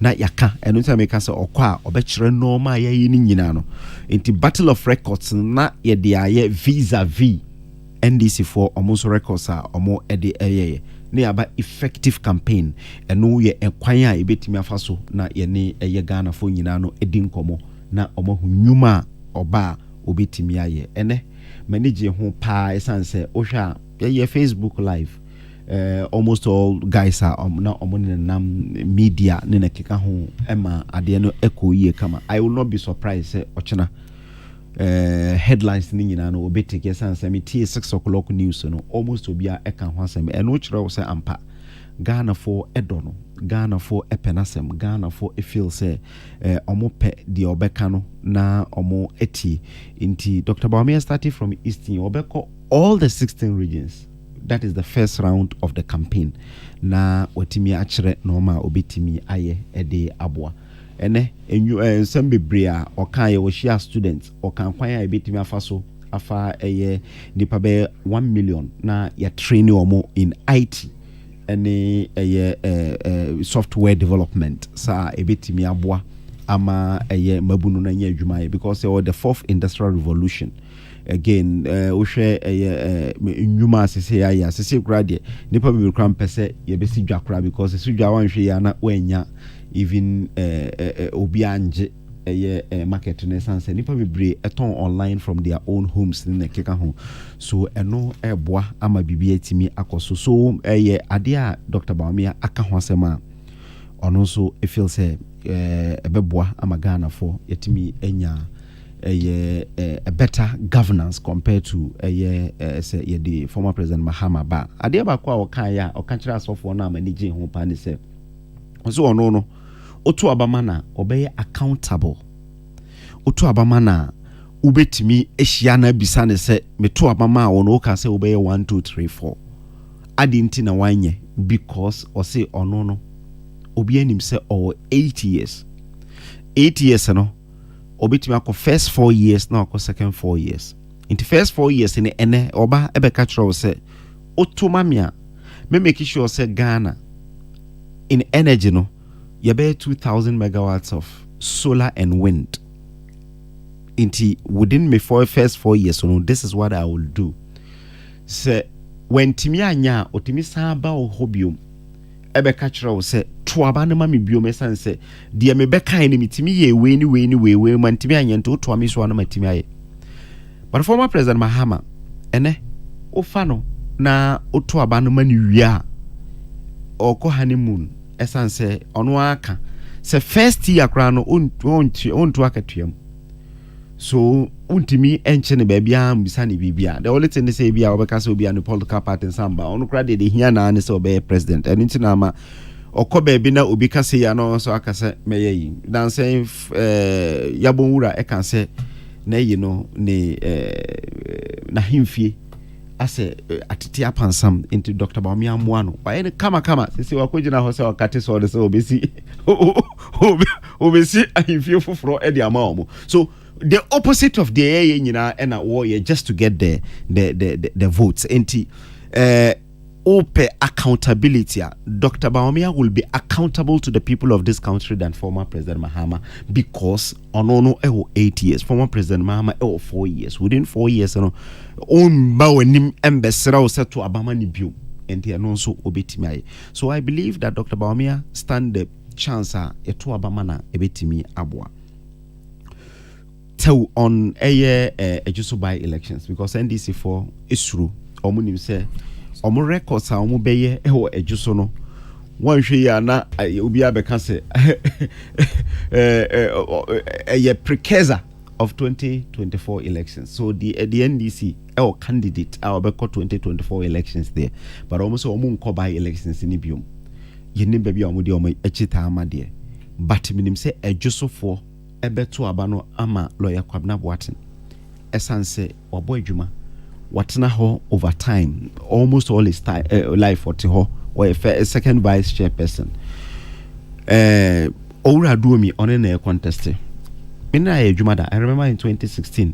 na yaka eno ntia meka se okwa obekire normal yayi ni nyina no enti battle of records na ye de aye vis-a-vis NDC for almost records are omo ede ne aba effective campaign eno ye ekwan a ebetimi afaso na ye ne Ghana for nyina no edi nkomo na omo hunwuma oba obetimi aye ene manage ho pa esanse ohwa ye Facebook live almost all guys are na media nina keka ho ema ade no ekoye kama. I will not be surprised ochena headlines ni nyina no obetike sanse me 6 o'clock news no almost obia eka ho asem eno kire say ampa Ghana for edono Ghana for epenasem Ghana for feel say omo pe di obeka no na omo eti inti Dr. Baumia started from Eastern obeko all the 16 regions. That is the first round of the campaign. Na watimi achire normal obetimi aye ede aboa. Ene enyu sembe brea okan ye wohia students okan kwan ya ebetimi afaso afa nipa be 1 million na ya train omo in IT ene software development sa ebetimi aboa ama mabunu na nya adwuma because the fourth industrial revolution. Again ohwe nyuma asese ya asese grade nipa be kram pese ye besi dwakra because se dwa wanhwe ya na wanya even obi anje market ne sanse nipa bebre eton online from their own homes ne keka ho so eno eboa ama bibia timi akoso so ade a Dr. Baumia aka ho asema ono so e feel say ebeboa ama Ghana for yetimi enya a better governance compared to say the former President Mahama ba ade ba kwa okan ya okan kira asofo na manage ho pa ne se so ono no otu abama na obeye accountable otu abama na ubetimi ehia na bisa ne se meto abama a ono ka se obeye 1 2 3 4 adinti na wanye because or say ono no obi anim say 8 years 8 years no obetimi akọ first 4 years na akọ second 4 years in the first 4 years in ene oba ebeka tro say otomamia me make sure say Ghana in energy no you be 2000 megawatts of solar and wind within my first 4 years. So this is what I will do. Say when Timmy anya or Timmy Saba or Hobium Ebe Catcher say Tuabana Mami Biomesan say dear me beka enemy Timmy ye way man Timmy anya to Tuamis one of my Timmy. But former President Mahama ene ofano na Otuabana mani ya or ko honeymoon esan say onwaka say first year crown on to akatuam. So untimi enchene baby am bisani bibia the only thing they say bia obeka so bia no political party samba onu kra de hia na ne so be president and ntina ma okọ baby na obi ka say ya no so aka say meye yi dan say yabonwura e kan say na yi no ne na himfie ase atete apansam into Dr. Baumi Amwano ba kama sisi wakojina ho say wakate so de say obesi ahimfie foforo e de amawo so the opposite of the nyina and a war just to get the votes open accountability. Dr. Baumia will be accountable to the people of this country than former President Mahama because on 8 years former President Mahama 4 years within 4 years on bawenim embesra set to abama ni bio enti no so obetimi. So I believe that Dr. Baumia stand the chance to abama na ebetimi aboa on a just by elections because NDC4 is true. Omunim say omu records a omu beye eho ejuso no one hwe ya na obi abeka say a precursor of 2024 elections. So the NDC or candidate our beko 2024 elections there, but almost omu nko by elections in biom. Ye nim baby omu de omu echita ama there, but minim say ejuso for ebeto abano ama lawyer Kwabena Boateng esanse wabo adwuma watena ho over time almost all his time life what ho or a second vice chairperson owura duomi on na contest mina adwuma da I remember in 2016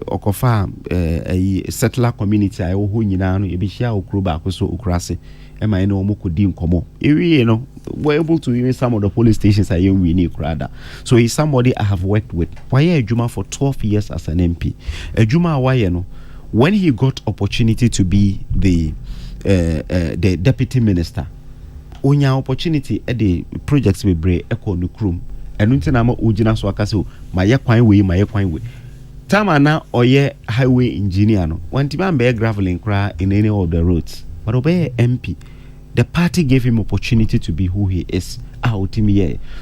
okofa a settler community ayo ho nyina no ebihia okro ba akoso okurase ema ene omukodi nkomo ewie no were able to even some of the police stations are young we crowd. So he's somebody I have worked with. Why Ejuma for 12 years as an MP. Ejuma Wayeno, when he got opportunity to be the deputy minister, onya opportunity at the projects we bring echo nukrum. And untinama ujina swakaso my kwan way. Tamana oye highway engineer no. One time be graveling cry in any of the roads. But obey MP. The party gave him opportunity to be who he is.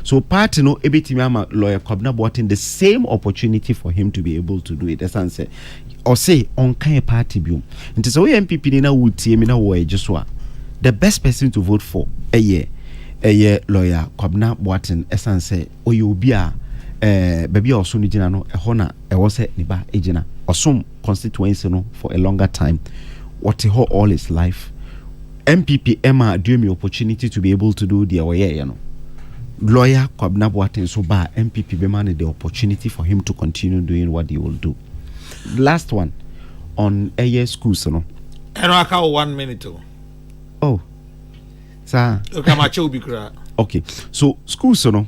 So party no ebetimi ama lawyer Kwabena Boateng the same opportunity for him to be able to do it. As I say, or say on kind party biom. It is we MPP ni na wutie mi na wo ejuswa. The best person to vote for lawyer Kwabena Boateng. As I say, oyobia baby also ni jina no ehona ewose ni ba ejina osum constituency no for a longer time. What he all his life. MPP Emma gave me opportunity to be able to do the way, you know. Lawyer Kwabena Boateng so ba MPP be man the opportunity for him to continue doing what he will do. Last one on a schools, you know. And I call 1 minute. Oh, sir. Okay, so schools, you know.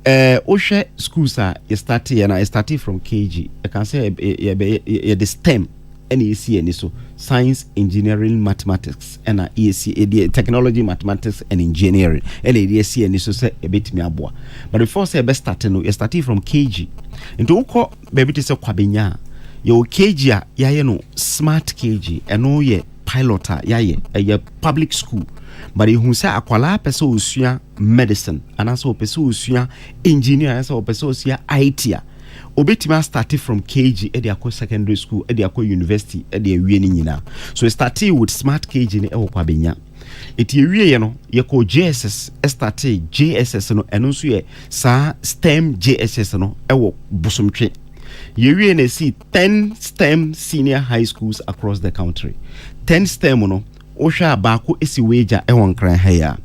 Oshe schools are started and I started from KG. I can say the STEM. NEC and so science, engineering, mathematics, and ESC, technology, mathematics, and engineering. And ESC and so say a bit me abwa. But before say best starting, you starting from KG. Into uko baby to say kwabenya. Yo KG ya no smart KG and no ye pilota ya ye public school. But you say akwala peso usua medicine and also peso usua engineer and so peso usua IT. Obetima started from KG Ediako secondary school, Ediako university, Edia nyina. So it started with smart KG in Kwabenya. It ye no yeko JSS started JSS no and also ye sa STEM JSS no ewo busumtwe. Ye na see 10 STEM senior high schools across the country. 10 STEM no ohwa baako esi wager e won kran ha ya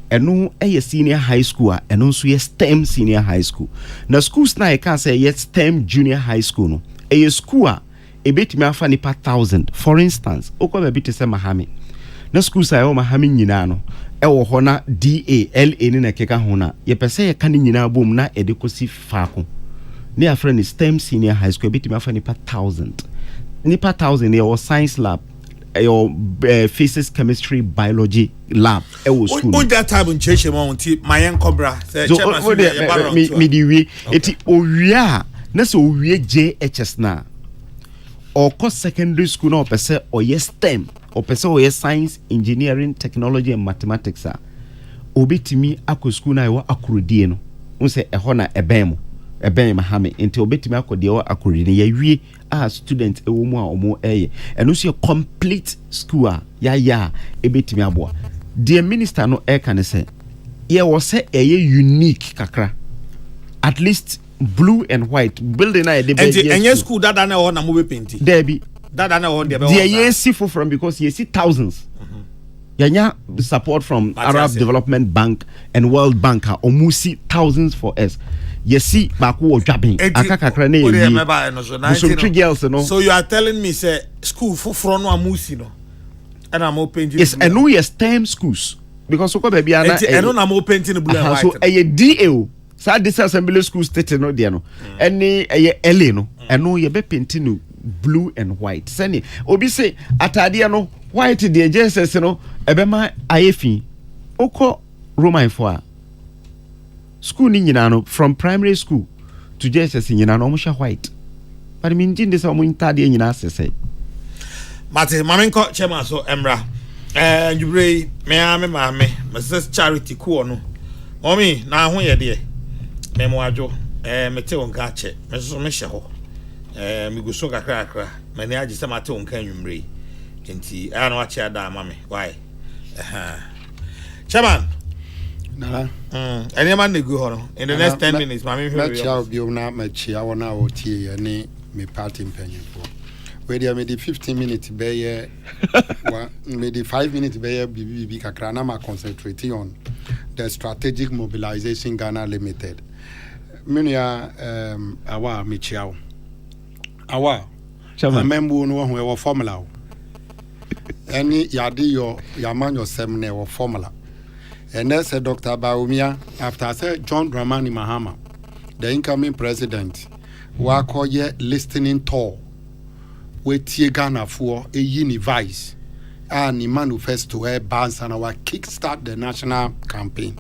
eno eye senior high school a eno nso ye STEM senior high school na schools na e kan say ye STEM junior high school no eye school a ebetimi afa nipa 1000 for instance okwa be te say mahame na schools a mahame nyina no e wo ho na DALA ni na keka ho na ye pese ye kan nyina bom na e de kosi faako ne afra ni STEM senior high school ebetimi afa nipa 1000 nipa 1000 your science lab your physics chemistry biology lab e wo school on that time in church monti mayen cobra say chairman me di wi eti owia na so owie JHS na or course secondary school na opese oye STEM opese oye science engineering technology and mathematics a obetimi akọ school na e wa akorodie no unse e ho na ebem mahame enti obetimi akọdie wa akorodie ya wie a student e wo mu a omo eye eno so complete school a ya ebetimi aboa the minister no e kan say ye was say eye unique kakra at least blue and white building na de be and school that na ho na mo be painting there be that na ho de be the ye see from because ye see thousands yanya support from Arab Development Bank and World Bank omusi thousands for us you see baako wo dwabin akakakra na ye girls no so you are telling me say school for no amusi no and I'm painting yes and no yes STEM schools because so baby ana and no I'm painting blue and white so a DAO sa disassembly school state no there no any LA no and no ye be painting blue and white sani obi say atade no white the JSS no ebema ayefi oko Roman for school ni nyina no from primary school to JSS nyina no mo white but I mean jinde say mo intade nyina asese mate mamenko chairman so emra jubre me Mrs Charity ku no mommy na ho ye de me mo adwo mete won ka che me so me hye ho me guso kakra me ne agi se mate won ka nwumre enti ana wa che ada ama me why chairman Nala. Any man go ho in the next 10 minutes mami me chia obi na ma chia wona wo tie ne me party mpanyefo we dey me the 15 minutes be ye me the 5 minutes be ye bibi kakra na ma concentrating on the strategic mobilization Ghana Limited minia awa me chia awa membu no ho e formula any yade yo yamanyo sem na e formula. And then said Dr. Baumia, after I said John Dramani Mahama, the incoming president, wakoye listening tour with Ghana for a univice and the manifesto a bans and our kickstart the national campaign.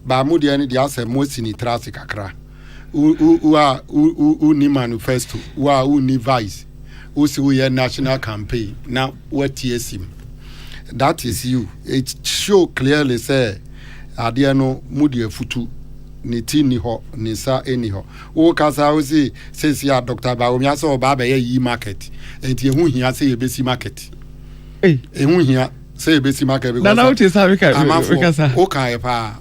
Bamudi and the answer most in the traffic akra. Who ni manifesto, who ni vice, who see national campaign. Now what TSM? That is you. It show clearly say adia no mudi efutu ni ti ni ho ni sa eni ho wo kasa wo si ya Dr. Baomi asa oba ba ye market enti ehu hia say ebesi market ehu hia say ebesi market because na what is how we kasa o kan pa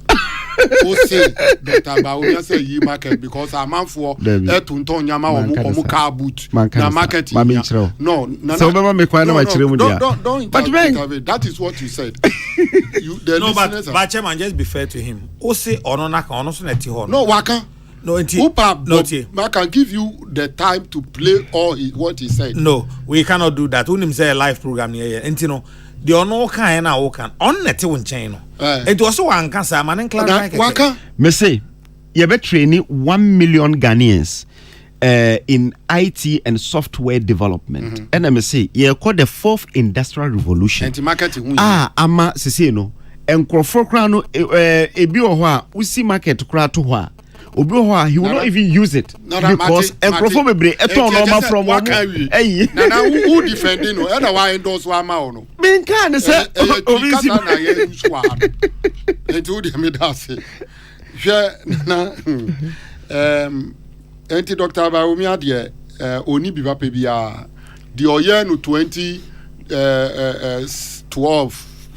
o say Dr. Baomi asa yi market because amanfo etunton nyama omu car boot na market no so be me kwa na ma kire mu dia but that is what you said. No, but chairman, just be fair to him. O say ono so neti ho. No, waka. No, enti. No, I can give you the time to play all what he said. No, we cannot do that. Unim say a live program here. Enti no, the ono kan na o kan. On neti won chain no. Enti also wan kan say man clarify. Waka. Me say, you be training 1 million Ghanaians in IT and software development. And I say, you call the fourth industrial revolution. Ama sisi no. Enkrofo kra no ebi o ho a usi market kra to ho a obi o ho a he will not even use it because enkrofo bebre eton normal from one na who defending no and why endorse wa ma no bin kan say obi si na ye use wa enti dey me that say na enti Dr. Baomi ade oni bi papa bia the oye no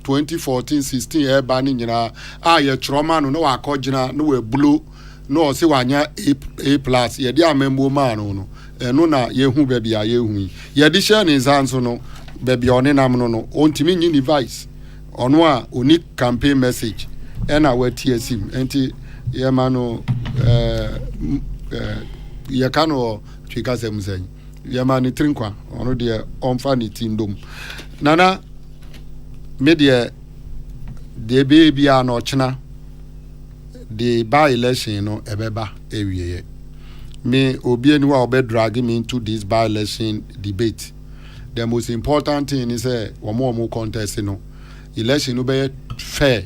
2014-16 banning nyina ye trauma no akogina no we blue no se wanya A+ ye di amembo ma no no na ye hu bia ye hu ye di share ni zanso no bia one nam no ontimi nyi device ɔno a oni campaign message ɛna wɔatie sim nti yɛma no yɛka no twika sɛm sɛn yɛma ne trinkwa ɔno deɛ ɔmfa ne ti ndom nana me deɛ bia na ɔkyena the by election no ɛbɛba ɛwieyɛ me obi ani wa ɔbɛ drag me into this by election debate. The most important thing is wɔn contest no election no bɛyɛ fair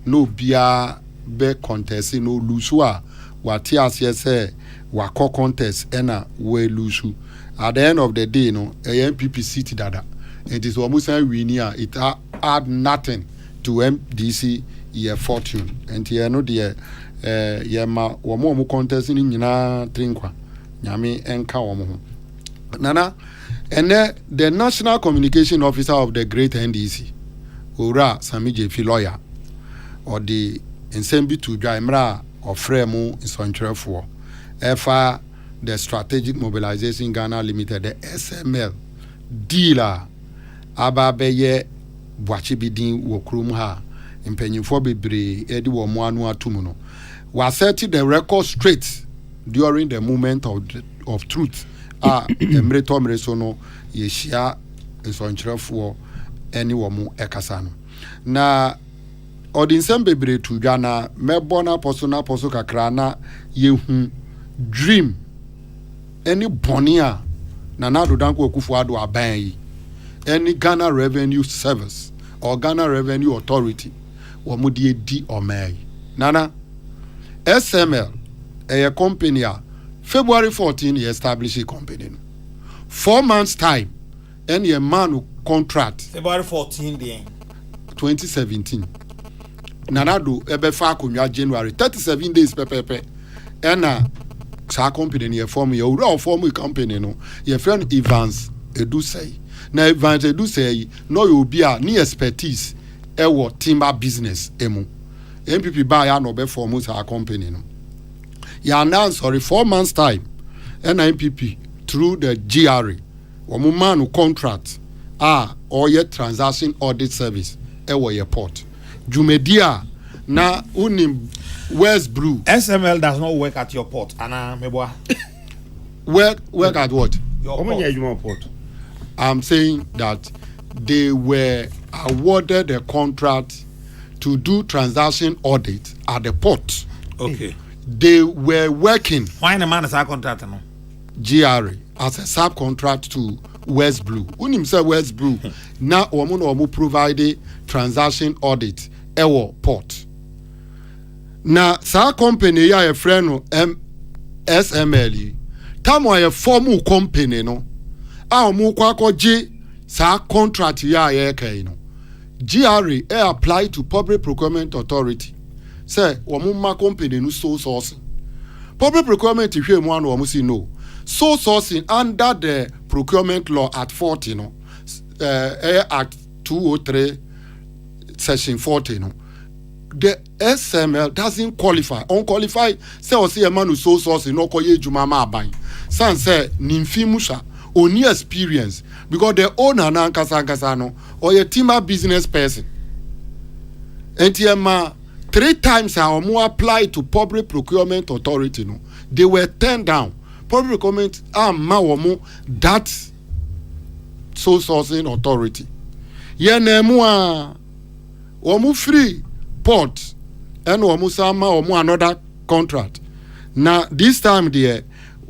no bia bɛ contest no lose a wate aseɛ sɛ wakɔ contest ɛna we lose at the end of the day no ɛyɛ NPP seat dada it is wɔn san win a it add nothing to MDC yɛ fortune nti ɛno deɛ yɛma wɔn contest no nyinaa trinkwa nyame ɛnka wɔn ho nana. And then the National Communication Officer of the Great NDC, Ora Samijefi lawyer, or the Nsembi to Jaimra or Fremu Isontrefo, FA the Strategic Mobilization Ghana Limited, the SML dealer, Ababeye Bwachibidin Wokrumha, Impenyinfo Bebre, Edi Womwanu Atumuno, was setting the record straight during the moment of truth. Emre Tomre sono yeshia nsonkyerɛfoɔ ɛne wɔn ɛkasa no na ɔde nsɛm bebree to dwa na mɛbɔ na pɔso kakra na yehu dream ɛne bɔne a Nana Addo Dankwa Akufo-Addo aban yi ɛne Ghana Revenue Service or Ghana Revenue Authority wɔn de di ɔman yi nana SML ɛyɛ company a February 14 he established a company. 4 months time and a man who contract February 14 then 2017 Nana Addo ebefa akonwa January 37 days pepepe and sa company ne form ye owura form company no ye friend Evans Edusei na Evans Edusei no you be a ni expertise ewo timber business emu MPP ba ya no be form sa company no. You announced 4 months time NPP through the GRA or man who contract or your transaction audit service or your port Jumedia na unim West Blue SML does not work at your port Anna Meboa work at what your port. I'm saying that they were awarded a contract to do transaction audit at the port. Okay. They were working. Why the man is a contractor no? GRA as a subcontract to West Blue. Unim say West Blue. Now omu provide transaction audit ewo port. Na sa company ya a friend no SML. Tamo a formal company no. A omu kwa G sa contract ya kai no. GRA apply to Public Procurement Authority. Say ma company no sole sourcing. Public procurement if you want to say no. Sole sourcing under the procurement law at 40 no. Act 203 section 40 no. The SML doesn't qualify. Unqualified say or say a man who sole sourcing no koye juma ma aban. San say nimfi musha oni experience because the owner na nkasa no or a timber business person. NTMA 3 times I apply to Public Procurement Authority no they were turned down. Public Procurement that sole sourcing authority yenemu a free port and sama another contract na this time there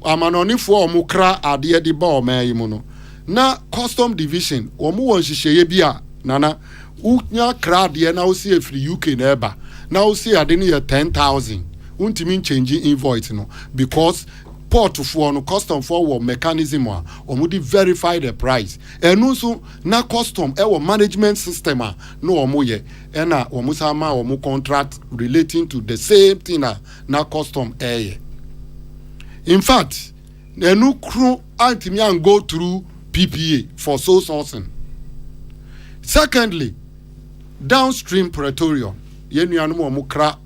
amanoni for kra ade de ba oman no na custom division won hihye bia nana unya kra de na osi efri UK na eba na osi ade ne 10,000 untimi change invoice no because port for no custom for mechanism a omudi verify the price enu so na custom management system a no omoye na omusa ma omu contract relating to the same thing na custom in fact enu crew antimi and go through PPA for sole sourcing. Secondly, downstream Praetorium yenuanu omu kra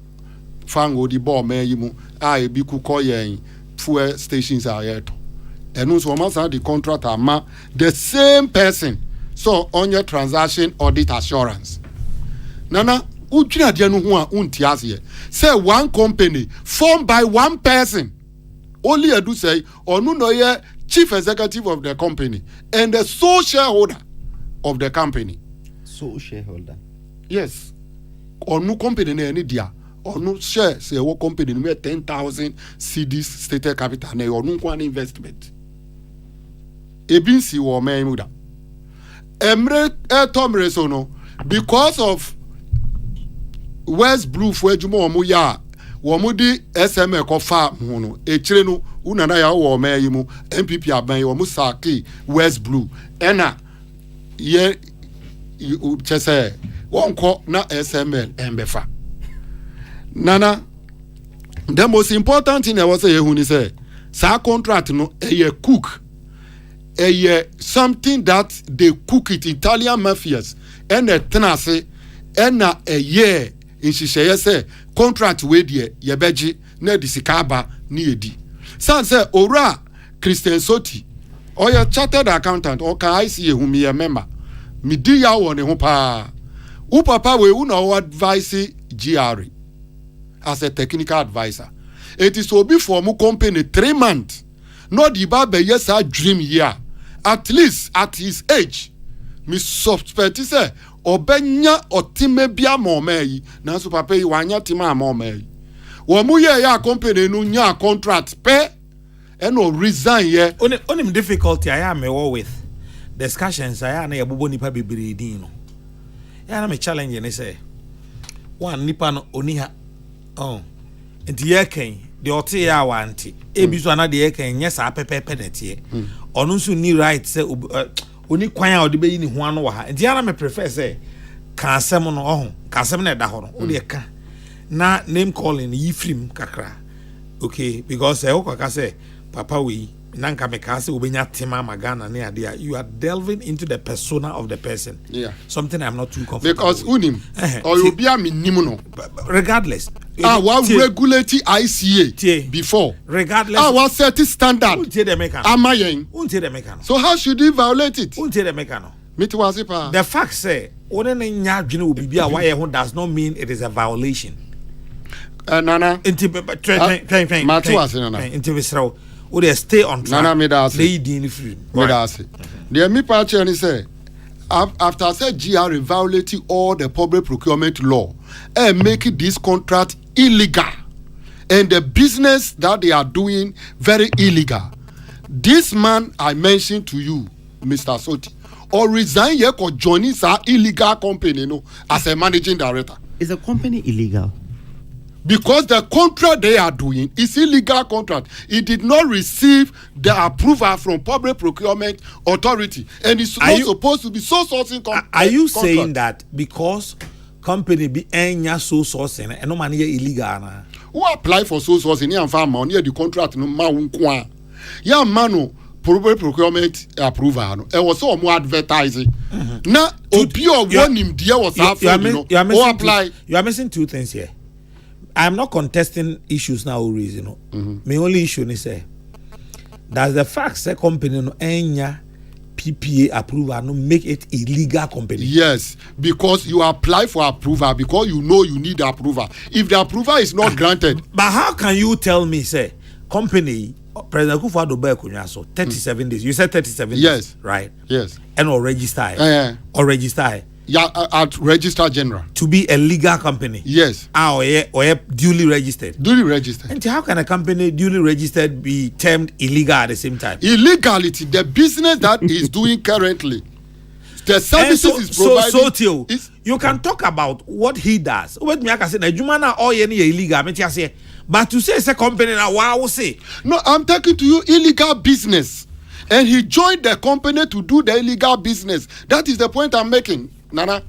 fango di bo meyimu ebi kukoyen fuel stations are yet. And also, the contract ama the same person. So on your transaction audit assurance. nana udwina de no ho a unti ase say one company formed by one person only edu say onu no ye chief executive of the company and the sole shareholder of the company. Sole shareholder. Yes. Onu company na any dia. Onu share say wo company no 10,000 cedis stated capital na onu kwa investment. Ebinsi wo man muda. Emre etomre so no because of West Blue for ejuma omu ya wo mu di SMA ko fa ho no echire no unana ya wo man yi mu MPP aban wo mu saki West Blue ena ye chese wonko na SML embefa nana the most important thing I was say hu ni say sa contract no cook something that they cook it Italian mafias and a tenase and a year in she say contract we die ye beji na disikaba ni edi san say ora Christian Soti or your chartered accountant or ka ICA who me a member mi di ya wo ne ho pa u papa we u no advise GRE as a technical advisor it is obi for mu company 3 months no di ba be yes a dream here at least at his age mi suspect say obenya otime bia momeyi na so papa yi wanya tima momeyi wo mu ye ya company no nya contract pe and no resign ye onim difficulty I am with discussions I na yabobo nipa bebere din no ya na me challenge ne say one nipa no oni ha enti ye kan de ote ya wanti ebi so na de ye kan nye sa pepepe netie onu so ni right say oni kwan a ode be yi ni ho ano wa ha enti ya na me prefer say ka asem no ka asem na da ho no o de ka na name calling yi film kakra okay because I ka say papa we nanka me ka say obenya tema magana ne ade you are delving into the persona of the person. Yeah, something I'm not too comfortable because with. unim or you be a minimum no regardless what regulate ICA before regardless what set standard so how should he violate it the fact say does not mean it is a violation. Nana would they stay on track? Nana made us free. The me part say after I said GR violating all the public procurement law and making this contract illegal and the business that they are doing very illegal. This man I mentioned to you, Mr. Soti, or resign here or joining sa illegal company no as a managing director. Is the company illegal? Because the contract they are doing is illegal contract. It did not receive the approval from public procurement authority, and it's not supposed to be so sourcing. Are you saying that because company be enya so sourcing and no money illegal na? Who apply for so sourcing? Ni anfa money the contract no ma unkwa. Ya mano public procurement approval no. E was so more advertising. Na obi o wonim dia was after no. Apply. You are missing two things here. I'm not contesting issues now, reason. My only issue is say that's the fact that company no enya PPA approval no make it illegal company. Yes, because you apply for approval because you know you need approval. If the approval is not granted, but how can you tell me say company President Kufuor buy kunya so 37 days? You said 37 days. Yes, right. Yes, and or register or register. Yeah, at Registrar General. To be a legal company. Yes. Or duly registered. Duly registered. And how can a company duly registered be termed illegal at the same time? Illegality, the business that is doing currently, the services is providing. You can talk about what he does. What me I can say, Jumana or any illegal. I say, but to say it's a company now, what I will say? No, I'm talking to you illegal business, and he joined the company to do the illegal business. That is the point I'm making. Nana,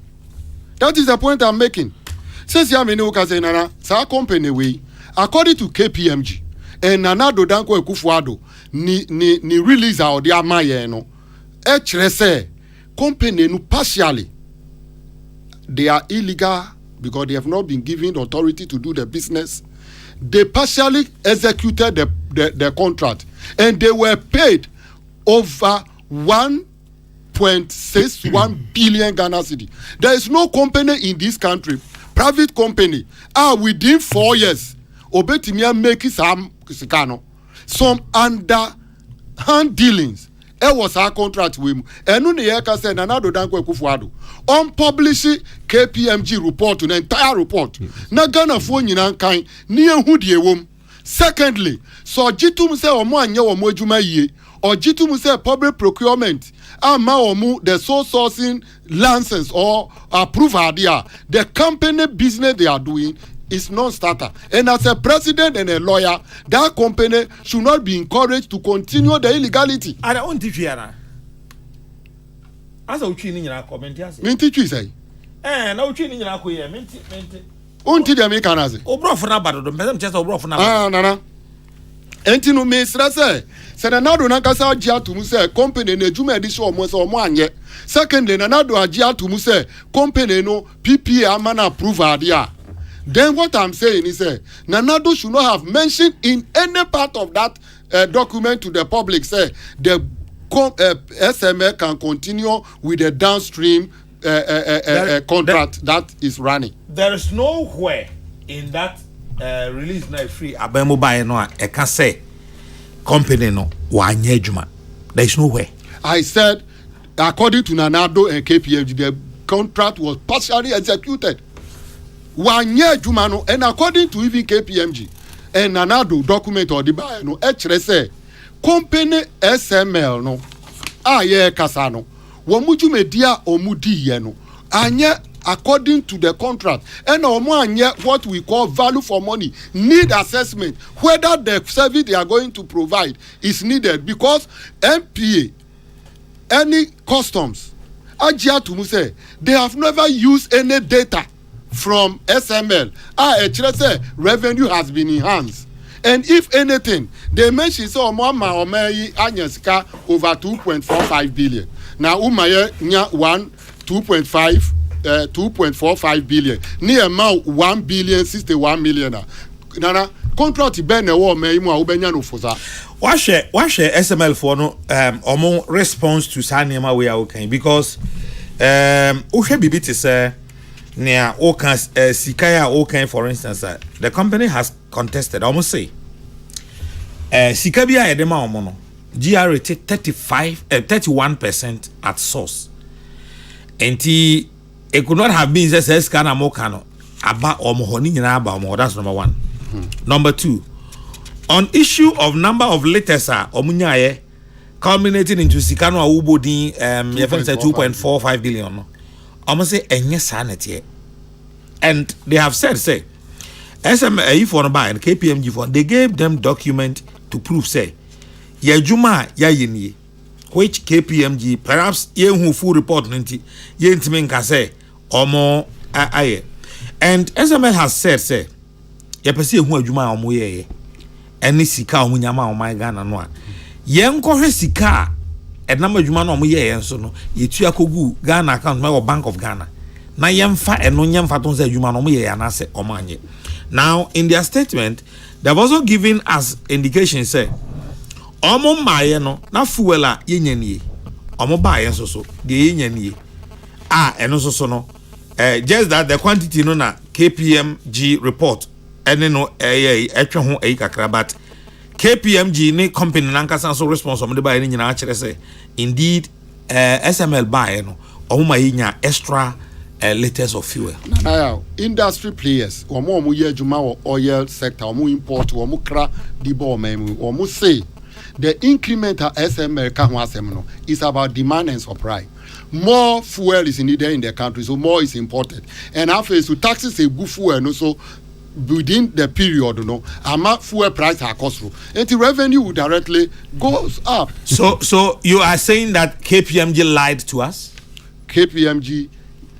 that is the point I'm making. Says Yamini say Nana, sa company we according to KPMG and Nana Dodanko Ekufuado ni release our dia maye no. Say company no partially they are illegal because they have not been given the authority to do the business. They partially executed the contract and they were paid over 1 2.61 billion Ghana cedi. There is no company in this country, private company, within 4 years, obetimia make some underhand dealings. It was our contract with him. And no yeka say Nanado Dankwa Kufuado. Unpublished KPMG report, an entire report. Na Ghana phone in kind near Hoodie wom. Secondly, so Jitum say omo anye omo ejuma ye, or Jitum say public procurement. Ama omu the sole sourcing license or approve idea. The company business they are doing is non-starter. And as a president and a lawyer, that company should not be encouraged to continue the illegality. I don't teach you. As a chin in your comment, yes. Minty say. No chin in your queer, minty. Until the Americans. Obro for about the just obro for now. Nana. Entino me stress. Senanado Nakasa Jia to Muse, company ne Juma edition almost or one yet. Secondly, Nanado Ajia to Muse, company no PPA amana approve idea. Then what I'm saying is, Nanado should not have mentioned in any part of that document to the public, say the SMA can continue with the downstream contract that is running. There is nowhere in that release now free Abemo buy no I can say company no wanye juma. There is nowhere. I said according to Nanado and KPMG, the contract was partially executed. Wanye juma no, and according to even KPMG and Nanado document or the buy no, say company SML no ye kasano womuju media omudi ye no anye according to the contract and anye what we call value for money need assessment whether the service they are going to provide is needed because MPA any customs ajia to say they have never used any data from SML say revenue has been enhanced. And if anything, they mention so mama omeyi anyaska over 2.45 billion. Now umaye nya 2.45 billion. Ni amount 1 billion 61 million. Nana contract ben na wo meyi mu a ubenya no fosa. Wahwe SML for no omo response to sanema we are okay because uhwe bibi te say near Okan Sikaya Okan, for instance, the company has contested, almost say Sikabia Edema Omono, GRA 31% at source. And it could not have been says Kana Mokano about Omohoni Naba, that's number one. Number two, on issue of number of letters Omunyaye culminating into Sikano Ubodi 2.45 billion. Almost say enye sanity, and they have said SMA for buy and KPMG for they gave them document to prove say ya juma ya yini which KPMG perhaps ye who full report nti ye ntimi nka say omo aye and SMA has said ya pese hu adwuma omo ye eni sika omo nyama omo Ghana no a ye nkɔhwe sika enam adwuma no omo ye enso no yetu akogu Ghana account my Bank of Ghana na yemfa eno nyemfa ton say adwuma no omo ye anase omo anye. Now in their statement they have also given us indication say omo maye no na fuel a yenyanie omo ba ye so de yenyanie eno so no just that the quantity no na KPMG report ene no etwe ho kakra but KPMG ne company nankasa so responsible de buy ni nyina akere say indeed SML buy no omuma yinya extra liters of fuel. Now industry players omo ye adwuma oil sector omo import omo kra di bo memu omo say the incremental SML ka ho asem no is about demand and supply. More fuel is needed in the country, so more is imported. And after so taxes a good fuel no so within the period, no, fuel price are cost through, and the revenue directly goes up. So you are saying that KPMG lied to us? KPMG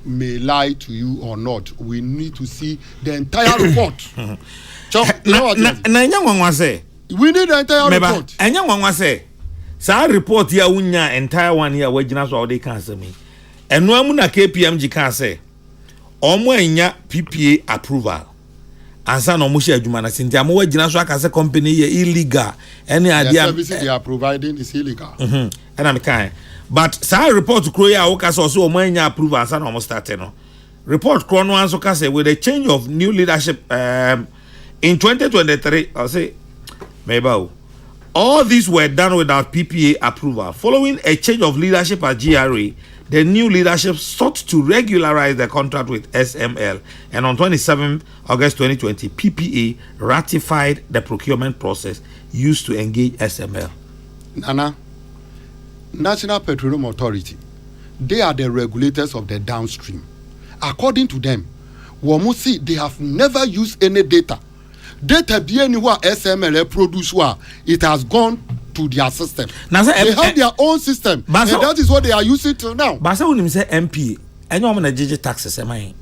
may lie to you or not. We need to see the entire report. We need the entire report. And young one say, "Sa report here unya entire one here where Jinas or they cancel me." And no amuna KPMG can say, "Omo enya PPA approval." Ansa no mushi adwuma na sinti amo wagina so aka say company ye illegal any idea services they are providing is illegal. And I'm kind but say report Kroya Oka so many approval and almost started no. Report Chrono and Soka say with a change of new leadership in 2023, I'll say maybe all these were done without PPA approval. Following a change of leadership at GRA, the new leadership sought to regularize the contract with SML, and on 27 August 2020, PPA ratified the procurement process used to engage SML. Nana, National Petroleum Authority, they are the regulators of the downstream. According to them, Wamusi, they have never used any data. Data being what SML produce, it has gone to their system. Now, they have their own system, and that is what they are using till now. But when you say MP, any of the digital taxes, am I?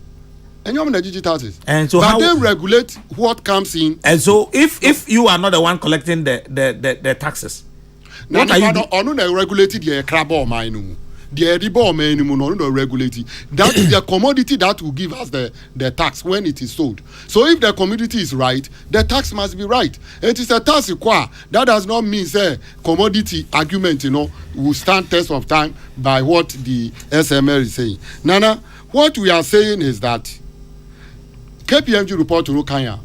Any of the digital taxes, and so but how they regulate what comes in. And so, if you are not the one collecting the taxes, what are you doing? They regulated the crab or mine. The edible minimum no regulated. That is the commodity that will give us the tax when it is sold. So if the commodity is right, the tax must be right. It is a tax required. That does not mean say commodity argument, will stand test of time by what the SML is saying. Nana, what we are saying is that KPMG report to Kenya.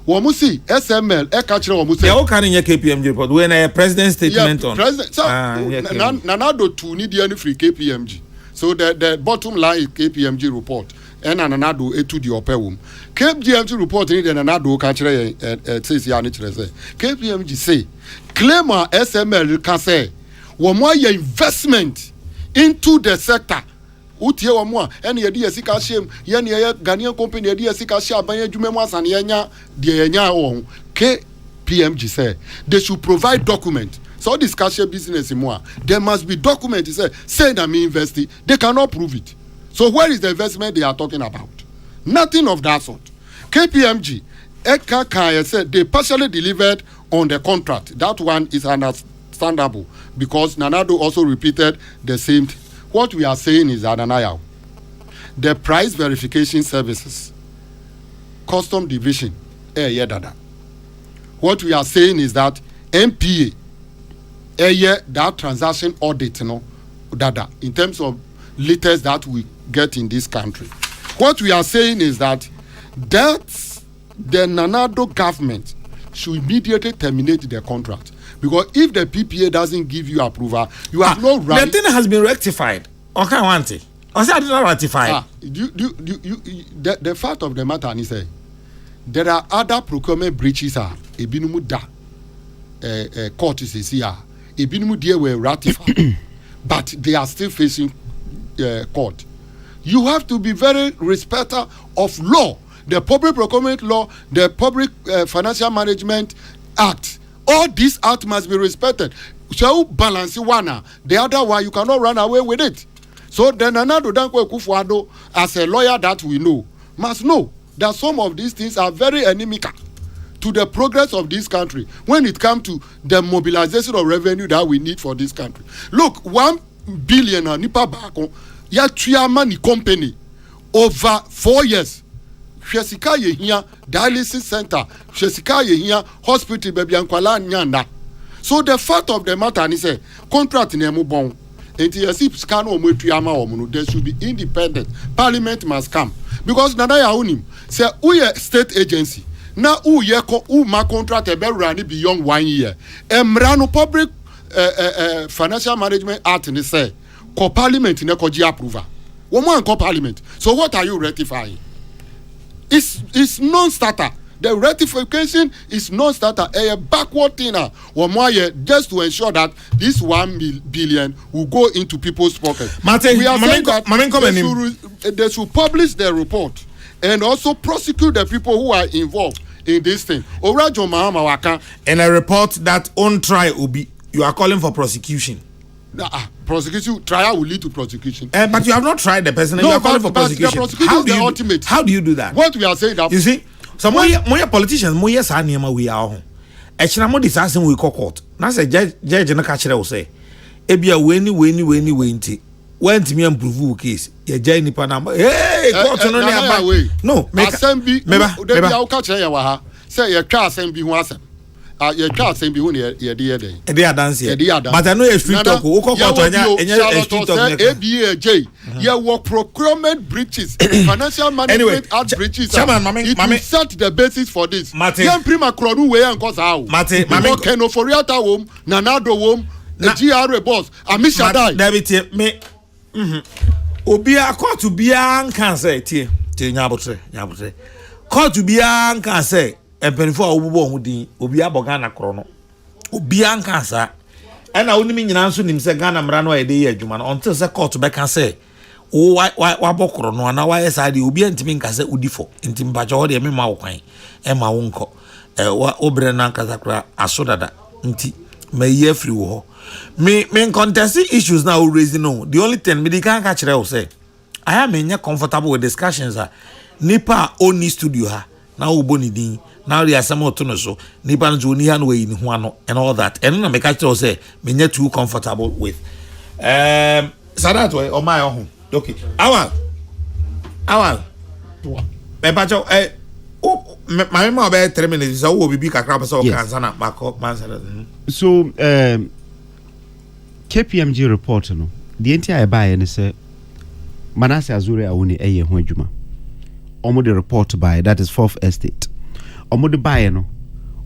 Wamusi SML ekachire wamusi. Yeah, can in your KPMG report when a president statement on. President, so Nanado to need any free KPMG. So the bottom line is KPMG report. And Nanado etu di opewum. KPMG report need Nanado kachire says ya ni chire say. KPMG say claim SML can say wamo ye investment into the sector. Utie wa mo ene ye de sika hyem ye ne ye Ghanaian company ye de sika hye aban adwuma mu asane ye nya de ye nya wo KPMG say they should provide document. So this cash business in more there must be document say that me invest. They cannot prove it. So where is the investment they are talking about? Nothing of that sort. KPMG Eka Kaya said they partially delivered on the contract. That one is understandable because Nanado also repeated the same thing. What we are saying is that the price verification services, custom division, what we are saying is that MPA, that transaction audit, in terms of liters that we get in this country. What we are saying is that the Nanado government should immediately terminate the contract. Because if the PPA doesn't give you approval, you have no right. The thing has been rectified. Okay, I want it. I said I did not ratify. The fact of the matter is there are other procurement breaches. Ebinumu da court is here. Ebinumu there were ratified, but they are still facing court. You have to be very respectful of law, the Public Procurement Law, the Public Financial Management Act. All these acts must be respected. So balance one, the other one you cannot run away with it. So then Nanado Dankwa Kufuado, as a lawyer that we know, must know that some of these things are very inimical to the progress of this country when it comes to the mobilization of revenue that we need for this country. Look, 1 billion nipa bako ya money company over 4 years. Shesika ye here dialysis center, Shesika ye here hospital baby ankwala nyanda. So the fact of the matter is say contract in bon. There should be independent. Parliament must come because Nanaya unim say uye state agency na uye ko ma contract ebe run beyond 1 year. Emrano Public Financial Management Act ni say ko parliament ne ko gi approval. Woman ko parliament. So what are you ratifying? It's non-starter. The ratification is non-starter. A backward thing just to ensure that this 1 billion will go into people's pockets. We are saying that they should publish their report and also prosecute the people who are involved in this thing. And a report that on trial will be, you are calling for prosecution. Prosecution trial will lead to prosecution. But you have not tried the person. You are calling for prosecution. How do you do that? What we are saying that you see, some more politicians, more yes, I near we are home. Actually, I'm discussing with court. Now say judge na catch will say, "Ebia weni went me and prove case. Ye judge ni panama. Hey, court no near. No, make assembly. Maybe I'll catch ya waha. Say your car assembly who asem. you can't say be one ye day. They are dancing. But I know a street talk. Who call a street talk? ABAJ. Yeah, work procurement breaches, financial management act breaches. It will set the basis for this. Young prima cronu way and cause how. Mate, Ken Oforiata wom, Nanado wom, the GRA boss, Amisha die. David, me. Obia court to be an cancer. Nyabotre. Court to be an cancer. And penfo obubo hudi obia bogana krono obia nkansa and I only mean answer him say Ghana mrano e dey adwuma until say court be can say o wa bokro no na why side obia ntimi nkase udifo ntim bajo ho de me ma wo kwan e ma wo nko wa obre na nkasa kra asodada nti me free wo ho me contest issues now raising no the only thing me can catch re say I am comfortable with discussions nipa only studio ha na oboni din now there are some more so nipa no ni han we in ho ano and all that and na me catch say me nye too comfortable with sadat way o my own okay awal me pacho my mama be 3 minutes so we be kakra so kan na bako man so KPMG report no the entire buy and say Manase Azure awuni eye ho adwuma omo the report by that is 4th estate omo de buy no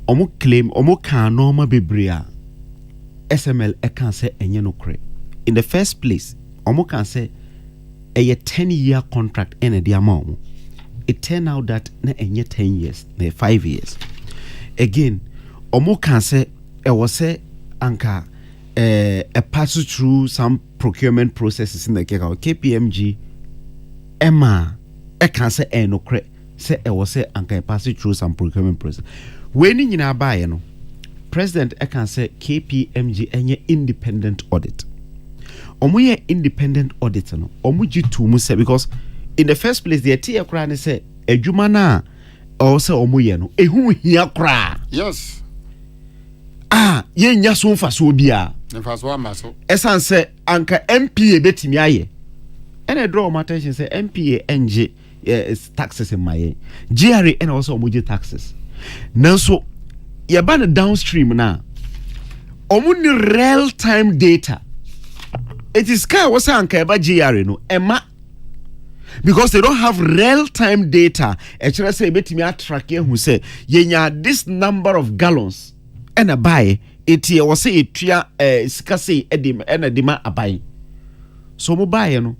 omo claim omo kan normal bebrea SML e kan say enye no kre in the first place omo kan say a 10-year contract in the amount it turned out that na enye 10 years na 5 years again omo kan say e was say anka pass through some procurement processes in the KPMG Emma e kan say no kre say e was say anka pass through some procurement process when you na buy no president e kan say KPMG enye independent audit omo ye independent audit no omo gi to mu say because in the first place the tie kra ne say adwuma na o say omo ye no ehu hia kra yes ye nya so mfa so bia mfa so amaso esan say anka MPA betimi aye ene draw my attention say MPA NG taxes in my GRA and also omo taxes now so ye ban downstream na omo ni real time data it is kind of anka eba GRA no ema because they don't have real time data actually say betimi attrack who say yenya this number of gallons and a buy it here was say etua skase edim and edima abai so mo buy no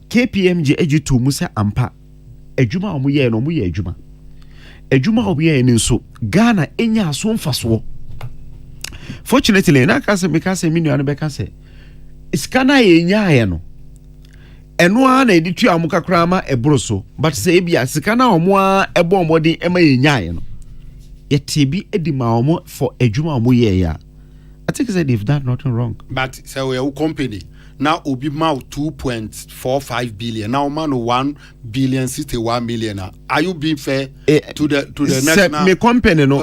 KPMG ejitu mu say ampa adwuma omo ye no mo ye adwuma omo ye ni so Ghana enya aso mfaso fortunately na ka say me ka say minu anu be ka say iskana enya ye no eno a na editu amuka krama ebroso but say bia sikana omo a ebo omodi ema enya ye no yetibi edima omo for adwuma omo ye ya I think said they've done nothing wrong but so we company now obi ma 2.45 billion now man 1 billion 61 million are you being fair to the next now me company no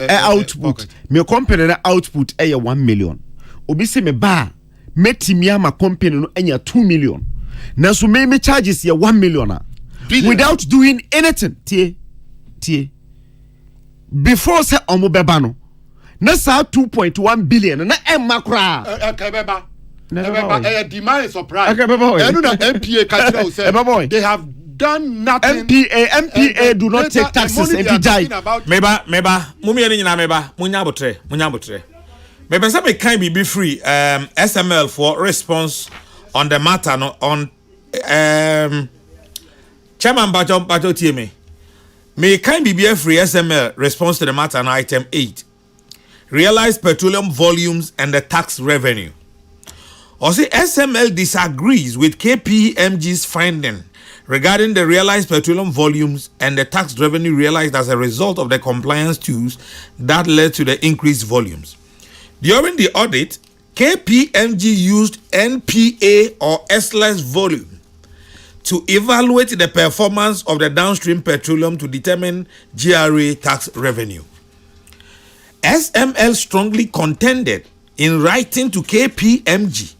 output me company na output 1 million obi say me ba metimi ama company no enya 2 million na so me charges ye 1 million without doing anything tie before say omo beba no na sa 2.1 billion na emma kra beba demand surprise enu na MPA catch say they have done nothing MPA do not take taxes and die meba mumi eni nyina meba munya botre meba say me kan be free SML for response on the matter no on chairman Bajo tie me can be free SML response to the matter on item 8 realized petroleum volumes and the tax revenue or say SML disagrees with KPMG's finding regarding the realized petroleum volumes and the tax revenue realized as a result of the compliance tools that led to the increased volumes. During the audit, KPMG used NPA or S-less volume to evaluate the performance of the downstream petroleum to determine GRA tax revenue. SML strongly contended in writing to KPMG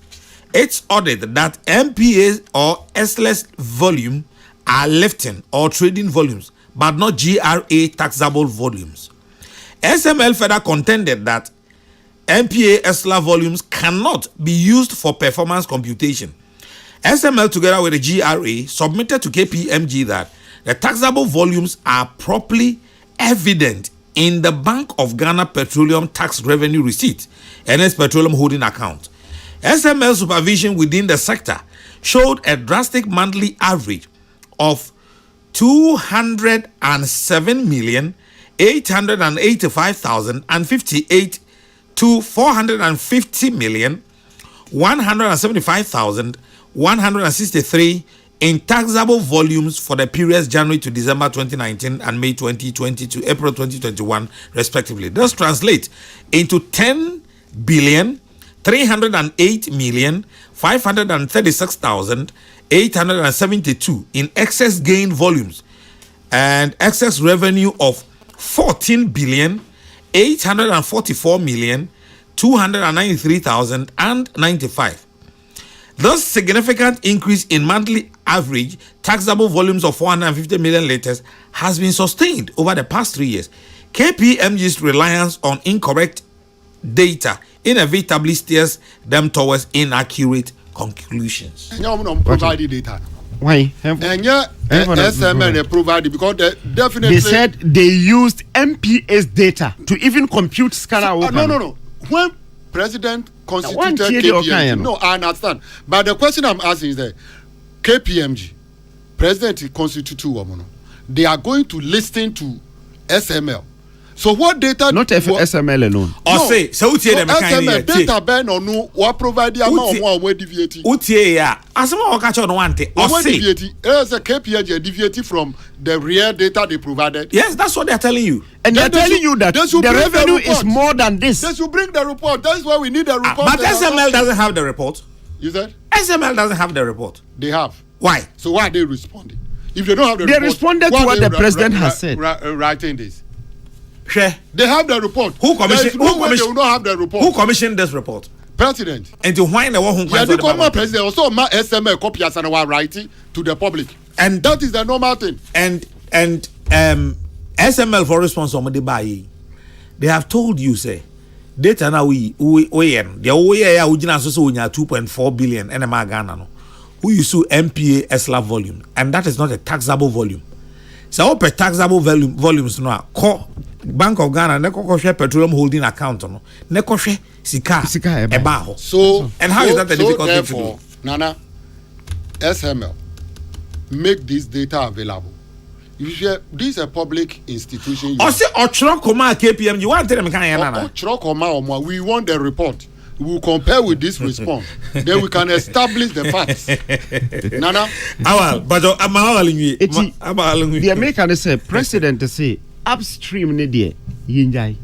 its audit that MPA or S-less volume are lifting or trading volumes, but not GRA taxable volumes. SML further contended that MPA ESLA volumes cannot be used for performance computation. SML, together with the GRA, submitted to KPMG that the taxable volumes are properly evident in the Bank of Ghana Petroleum Tax Revenue Receipt, NS Petroleum Holding Account. SML supervision within the sector showed a drastic monthly average of 207,885,058 to 450,175,163 in taxable volumes for the periods January to December 2019 and May 2020 to April 2021, respectively. This translates into 10,308,536,872 in excess gain volumes and excess revenue of 14,844,293,095. This significant increase in monthly average taxable volumes of 450 million liters has been sustained over the past 3 years. KPMG's reliance on incorrect data inevitably steers them towards inaccurate conclusions. Provide data. Why? SML provided because definitely they said they used MPA's data to even compute scanner. No. When President constituted KPMG, no, I understand. But the question I'm asking is that KPMG, President constituted, they are going to listen to SML. So what data? Not SML alone. No. Say so SML data ban or no? What provide the amount of one deviating? Utie asema catch on one thing. Or say as a KPMG deviating from the real data they provided. Yes, that's what they are telling you. And they are telling you that the revenue is more than this. They should bring the report. That's why we need the report. But SML doesn't have the report. You said? SML doesn't have the report. They have. Why? So why are they responding? If they don't have the they report, responded to what the president has said. Writing this. Sure. They have the report. Who commissioned? They will not have the report. Who commissioned this report? President. And to why the one who the former president also ma SML copy as an writing to the public, and that is the normal thing. And SML for response on the buy. They have told you say data now we the OEA original so 2.4 billion NMA Ghana no. Who you sue MPA ESLA volume, and that is not a taxable volume. So per taxable volumes no call Bank of Ghana neko share petroleum holding account no neko share sika eba ho. So and how is that a difficult thing to do? Nana, SML make this data available. This is a public institution. Or say Ochro KPMG, you want to tell them Ochro we want the report. We will compare with this response. Then we can establish the facts. Nana, the American say president say upstream ne de yinjai.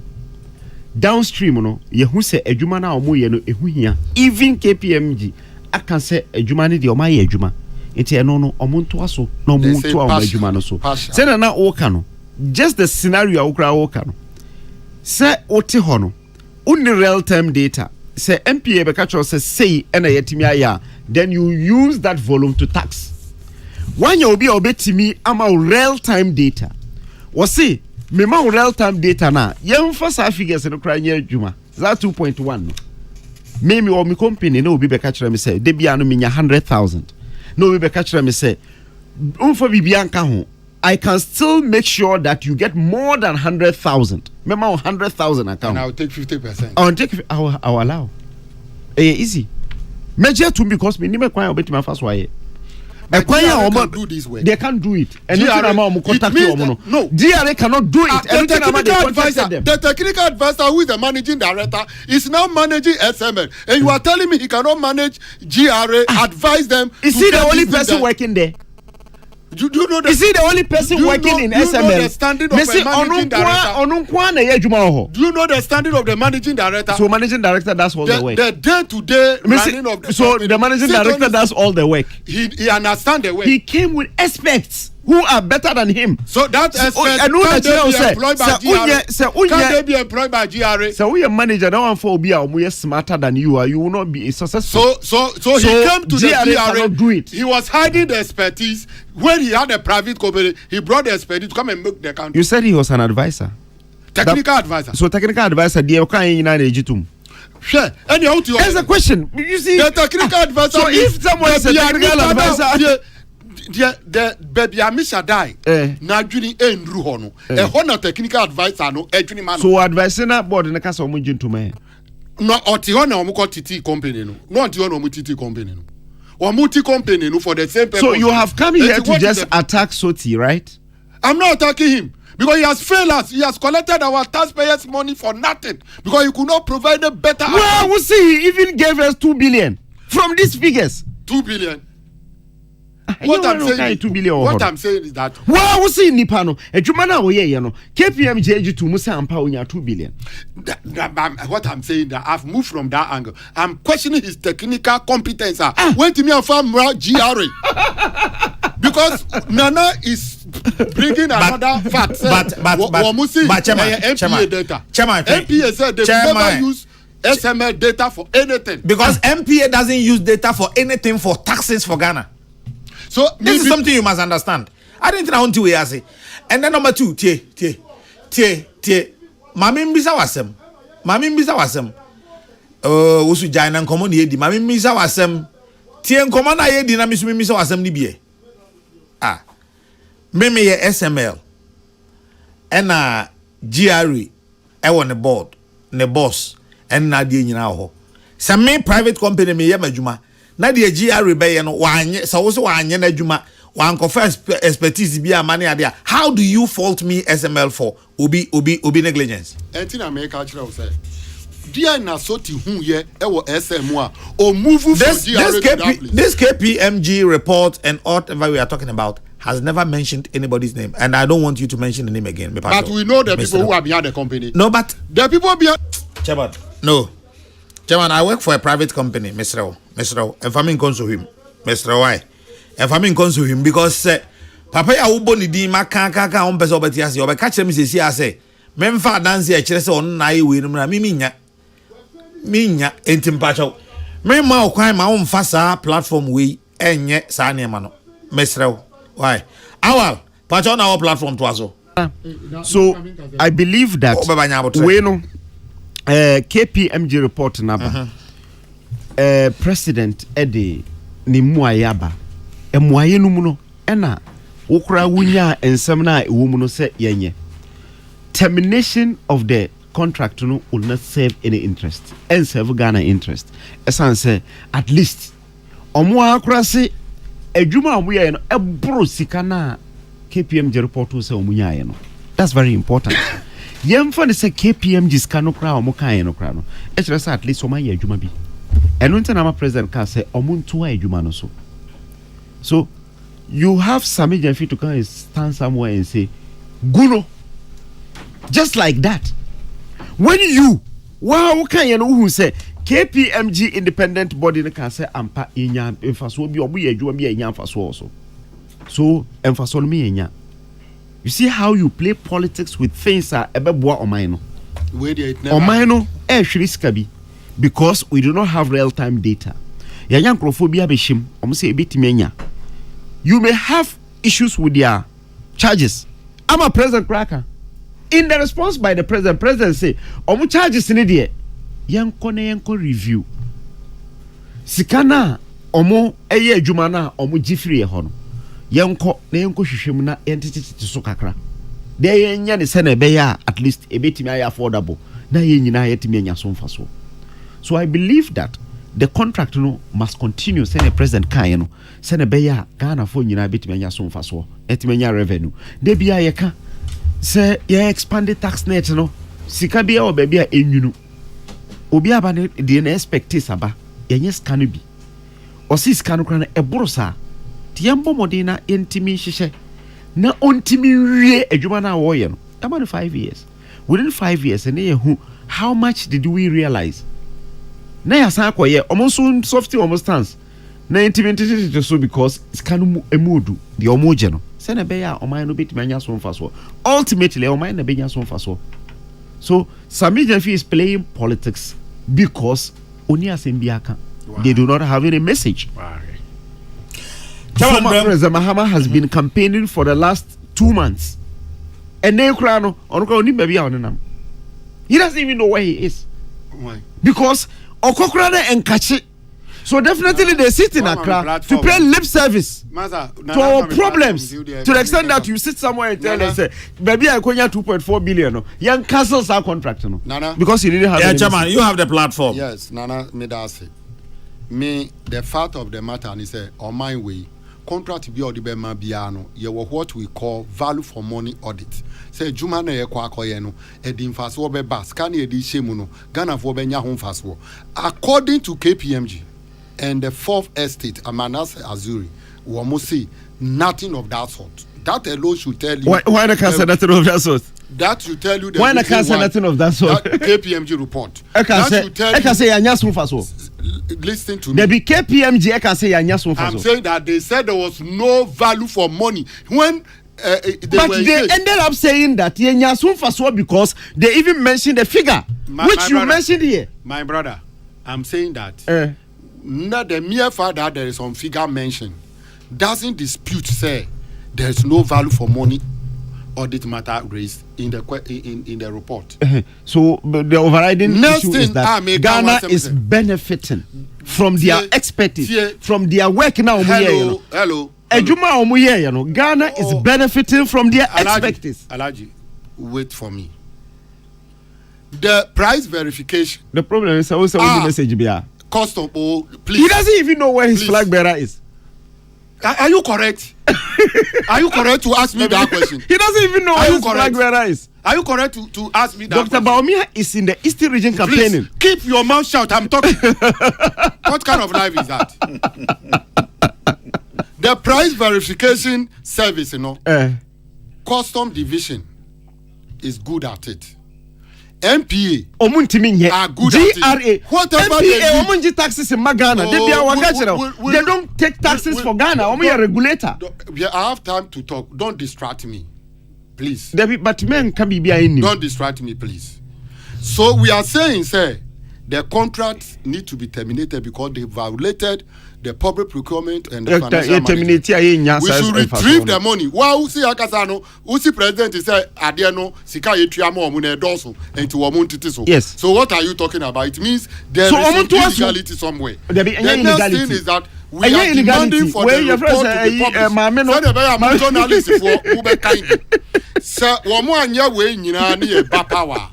Downstream no yehu say adwuma na omo ye no ehu hia. Even KPMG aka say adwuma ne de o ma ye adwuma. Enti eno no omo nto aso na omo nto a adwuma no so. Say na oka no. Just the scenario okra oka no. Say oti ho no. Only real time data. Say MPA be catch us say na yetimi aya. Then you use that volume to tax. When you be obetimi ama real time data. Was see me ma real time data na yemfa sa figures no kra nya adwuma za 2.1 no me o mi company na obi be catch me say de bia no me nya 100,000 no obi be catch me say umfa bibia nka ho I can still make sure that you get more than 100,000 me ma 100,000 account and I'll take 50%. I'll take I'll allow easy measure to because me ni me kwan obeti ma fast why They can't do this way. They can't do it. And no, DRA cannot do it. The technical advisor who is the managing director is now managing SML. And you are telling me he cannot manage GRA, advise them. Is he the only person working there? Do you know is he the only person working in SML? Do you know the standing of the managing director? Do you know the standing of the managing director? So managing director does all the work. The day-to-day running of the so the managing director does all the work. He understands the work. He came with experts who are better than him. So that expert can they be employed by GRA? So we are manager now for be smarter than you are. You will not be successful. So he came to the GRA. Do it. He was hiding the expertise. When he had a private company, he brought the expertise to come and make the country. You said he was an advisor. Technical advisor. So technical advisor, the okay in Ejitum. Sure. Any out to There's a question. You see, the technical advisor. So if someone is a technical advisor, the baby Amisha die. Na juni endru hono. Hono technical advisor no ejuni man. So advisor na board in the case of mujin to me. No oti hono omuko TT company no. No oti hono omu TT company no. Or multi company no for the same purpose. So you have come here to just attack Soti, right? I'm not attacking him. Because he has failed us. He has collected our taxpayers' money for nothing. Because he could not provide a better. Well, we see he even gave us 2 billion from these figures. 2 billion. What I'm saying, 2 billion. What I'm saying is that. Well, we see Nipano. A Jumana, we no. KPMG to Musa and Paunya 2 billion. What I'm saying that I've moved from that angle. I'm questioning his technical competence. Wait to me and farm GRA. Because Nana is bringing another fact. But MPA data. MPA said they never use SML data for anything. Because MPA doesn't use data for anything for taxes for Ghana. So this is something you must understand. I didn't know until we are say. And then number 2, tie. Mami mbisa wasem. Usu jaina nkomo ni yedi. Mami mbisa wasem. Tie nkomo na yedi na misu mbisa wasem ni biye. Meme ye SML. Ena GRE. Ewo ne board. Ne boss. Ena die nyina ho. Sa me private company me ye majuma. Na die GRE be ye no wanye. Sa wo so wanye na adwuma. Wan confess expertise bi amane ade. How do you fault me SML for obi negligence? Entina me culture say. Dia na soti hu ye ewo SMO a o move from GRE. This KPMG report and whatever we are talking about has never mentioned anybody's name, and I don't want you to mention the name again. But we know the people who are behind the company. No, but the people behind. Chairman, no. Chairman, I work for a private company, Mr. If I'm in console him, Mr. Why? If I'm in console him, because Papa ya ubo ni di makaka on peso beti ase obe catch me say ase memfa dance e kire se on na yi we no na minya entimpacho me ma okwan ma on fa sa platform we enye sa ne ma no Mr. Why? Awal, pacho na our platform to aso. So I believe that we know KPMG report number President Eddie ni muayaba muaye no mu no ena wokra wunya ensem na ewo mu no se yenye termination of the contract no will not serve any interest and serve Ghana interest esan say at least omo akra se adwuma omo ye no ebro sika na KPMG report say omo nyaye no. That's very important. Yemfa ne say KPMG sika no kra omo kan ye no kra no e kire say at least omo ye adwuma bi eno ntina ma president ka say omo nto adwuma no so. So you have Sami Jamfi to come and stand somewhere and say Guno, just like that. When you can you know who say KPMG independent body can say ampa inya emfaso bi obu ye adwuma bi enya emfaso also. So emfaso me enya. You see how you play politics with things are ebeboa oman no. Oman no e hwiri sika bi because we do not have real time data. Yanya nkrofobia behim omo say ebetimi enya. You may have issues with their charges. I'm a president cracker. In the response by the president say, omu charges in the yanko review. Sikana omo eye jumana omu jifri hono. Yanko hwehwem na entity so kakra. De yenya ne se na be ya at least ebetimi ay affordable. Na yenyina yetimi enya so mfaso. So I believe that the contract no must continue. Say the president kan no say na be ya Ghana for nyina betimi anya so mfaso etimi anya revenue de bia ye ka say ye expanded tax net no sika bia o ba bia enwunu obi aba ne de na expect saba yenye scan bi o si scan kra na eboro sa tiembo modina entimi hihye na ontimi wie adwuma na wo ye no about 5 years. Within 5 years and ye how much did we realize? Na ya san akoye omonso softy almost stands na intimate so because skanu emudu the omoje no se na be ya oman no betimi anya so mfaso ultimately oman na be nya so mfaso. So Sami Jamfi is playing politics because oni asembiaka they do not have any message. President Mahama has been campaigning for the last 2 months And then Krano on Kroni baby on him. He doesn't even know where he is. Why? Because Okokrana and Kachi. So definitely they sit in Accra to pay lip service to our problems. To the extent that you sit somewhere and tell them, say, baby, I could 2.4 billion. Young cancels our contract, Nana, because he didn't have. Yeah, Chairman, you have the platform. Yes, Nana, me that's it. Me, the fact of the matter, and he say, on my way, contract be audit by Biano, you were what we call value for money audit. Say, Juma na ye kwa koyeno, edin faswo be bas, kani edi shemuno, Ghana for benya home faswo. According to KPMG and the fourth estate, Amanas Azuri, we almost see nothing of that sort. That alone should tell you. Why the cancer nothing of that sort? That should tell you. Why the cancer nothing of that sort? That KPMG report. I can say Yanyasun Faso. Listen to me. There be KPMG. I can say Yanyasun Faso. I'm saying that they said there was no value for money when. They ended up saying that Yanyasun Faso because they even mentioned the figure which you mentioned here. My brother, I'm saying that. Not the mere fact that there is some figure mentioned doesn't dispute say there is no value for money audit matter raised in the report. So the overriding issue is that Ghana is benefiting from their expertise, from their work now. Hello. Ghana is benefiting from their expertise. Alaji, wait for me. The price verification. The problem is also the message be. Custom, please. He doesn't even know where his flag bearer is. Are you correct? Are you correct to ask me that question? He doesn't even know where his flag bearer is. Are you correct to ask me that Dr. question? Baumia is in the Eastern region campaigning. Please, keep your mouth shut. I'm talking. What kind of life is that? The price verification service, custom division is good at it. MPA are good at it. Whatever MPA taxes in Ghana. They don't take taxes for Ghana. I'm a regulator. I have time to talk. Don't distract me, please. But men can be behind. Don't distract me, please. So we are saying, the contract need to be terminated because they violated the public procurement and the financial management. We should retrieve the money. Wow, see Akasano, Usi president is Adiano, Sika Yetiamo Mune Doso, and to Omuntitiso. Yes. So what are you talking about? It means there is illegality somewhere. The next thing is that we are demanding for the report to be published. So the very journalist for Ube Kind. Sir, Wamuanya way Nina Bapawa.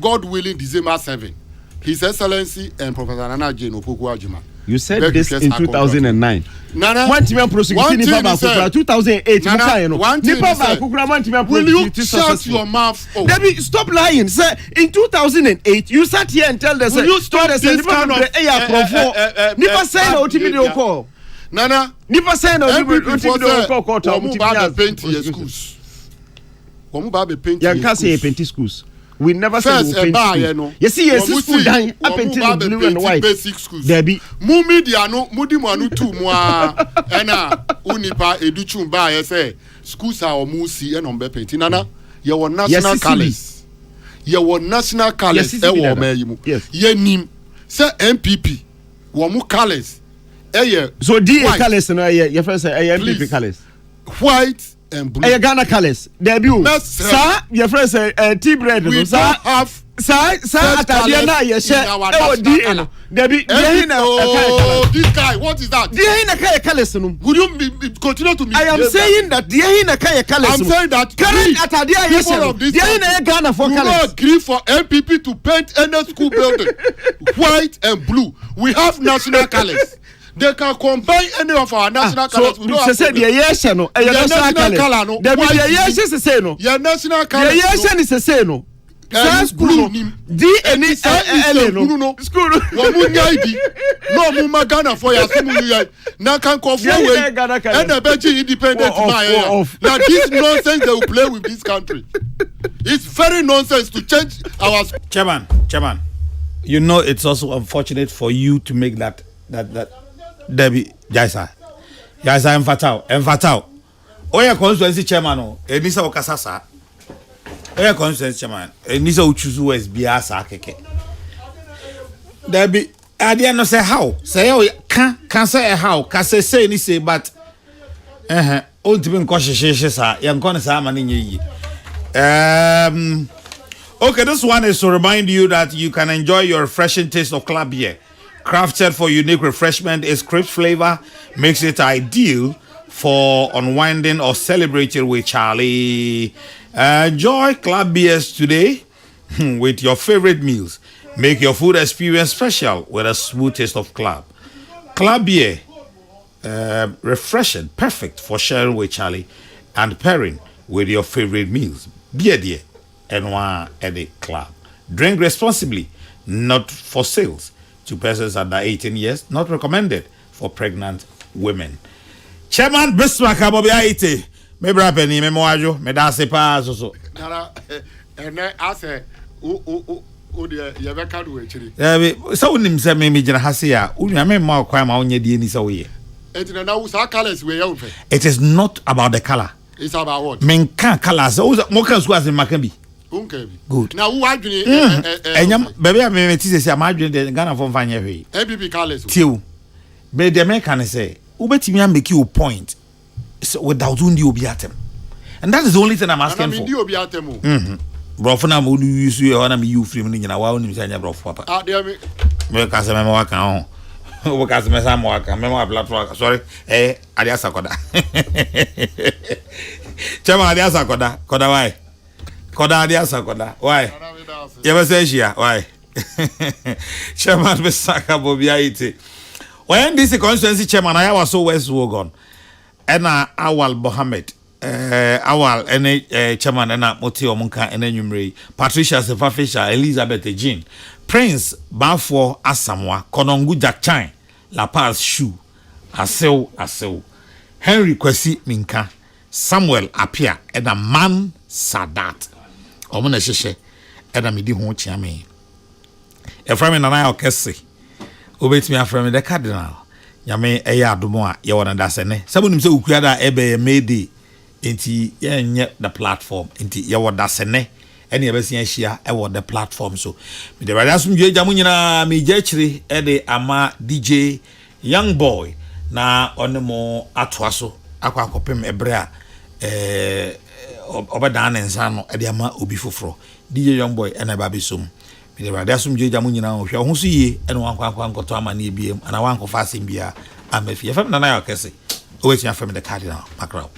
God willing, December 7. His Excellency and Professor Nana Jane Opoku-Agyeman. You said this in 2009. Nana, one team prosecuting Nipa Bakukura 2008. Will you shut your mouth? Oh. Debbie, stop lying. Sir, in 2008, you sat here and tell us. Will you stop this kind of Nipa saying ultimate call. Nana, Nipa saying ultimate call. Schools. You can't say paint schools. We never said we paint schools. You see, yes, school dying. I painted the blue and white. Basic schools. Debbie, Mumi diano, mudi manu tu mwa. Ena unipa educhum ba yese. Schools are omusi and ombe painting. Nana, your national colors. Your national colors. Ewo meyimu. Yes. Ye nim. Say MPP. Wamu colors. So DA colors no your first MPP colors. White and blue. Ghana colors. Debut. Sir, your first tea bread. We don't have sir atadiana ye share DA. Debbie, this guy, what is that? DA colors no. Would you continue to me? I am saying that DA colors. I'm saying that current atadia ye share. DA Ghana for colors. Do not agree for MPP to paint any school building white and blue. We have national colors. They can combine any of our national colors. So, you said the yes no. Your national color no. The yes is the same no. Your national color. The yes is the same no. School D N L no. School. Wamunyidi. No muma Ghana for ya sumu na can call for way. And the Belgian independent now this nonsense they will play with this country. It's very nonsense to change our Chairman. You know it's also unfortunate for you to make that Debbie Jaisa Mfatao. Oya constituency chairman o enisa okasasa. Oya constituency chairman enisa uchuzu West biasa keke. Debbie ade no say how say can say how can say ni say but ultimate cautious, young Connie. Okay, this one is to remind you that you can enjoy your refreshing taste of club beer. Crafted for unique refreshment, its crisp flavor makes it ideal for unwinding or celebrating with Charlie. Enjoy club beers today with your favorite meals. Make your food experience special with a smooth taste of club. Club beer, refreshing, perfect for sharing with Charlie and pairing with your favorite meals. Beer dear, and one at the club. Drink responsibly, not for sales to persons under 18 years, not recommended for pregnant women. Chairman Bismarck Abobiaite, me brapeni, me moajo, me dance pa so. Nara, and I say, you can't do it. So, nim say me jina hasia, unya me ma kwa ma onye die ni so ye. It is not about the color. It's about what? Men can colors. Mo kan so as in makan bi. Good. Now who adwene enyam baby a me ti say am adwene de Ghana for fanya hwe. ABB colors. Tiu. Be the man can say, "Ubetimi am make you point so without undi obi atem." And that is the only thing I'm asking for. Ndi obi atem. Brofo na mo use you na me you free me nyina wa onim say nya brofo papa. Ah there me ka say me wa kan ho. We ka say me say mo wa kan me wa platform. Sorry. Ade asakoda. Chama ade asakoda. Koda why? Koda ade asakoda. Why? You say here. Why? Chairman Besaka Bobiaite. When this constituency chairman I was so West Wogon. Ena Awal Mohammed. Awal ene chairman ena Moti Omunka ene Nyumre. Patricia Sefafisha, Elizabeth Jean. Prince Bafo Asamwa, Konongu Jakchan, La Paz Shu. Asew. Henry Kwesi Minka. Samuel Apia ena Man Sadat. Omuna sheshe ena midi ho chiame. Eframe nana Kesseh. Obetimi aframe the cardinal. Nyame eya adomo a ye wona dasene. Sabonim se ukuada ebe made enti ye nye the platform enti ye woda dasene ene ebesi ahia e wo the platform so. Me the radio sum djam nyina me jachiri e de ama DJ Young Boy na onemo atoa so akwa akopem ebre a obeda na nsa no e de ama obi foforo DJ Young Boy ene ba besum. Me the radio sum djam nyina ohwe ho so yie ene wankwa nkoto ama na ebiem ana wankwa fasim bia amafi efem na na Kesseh obetimi aframe the cardinal background.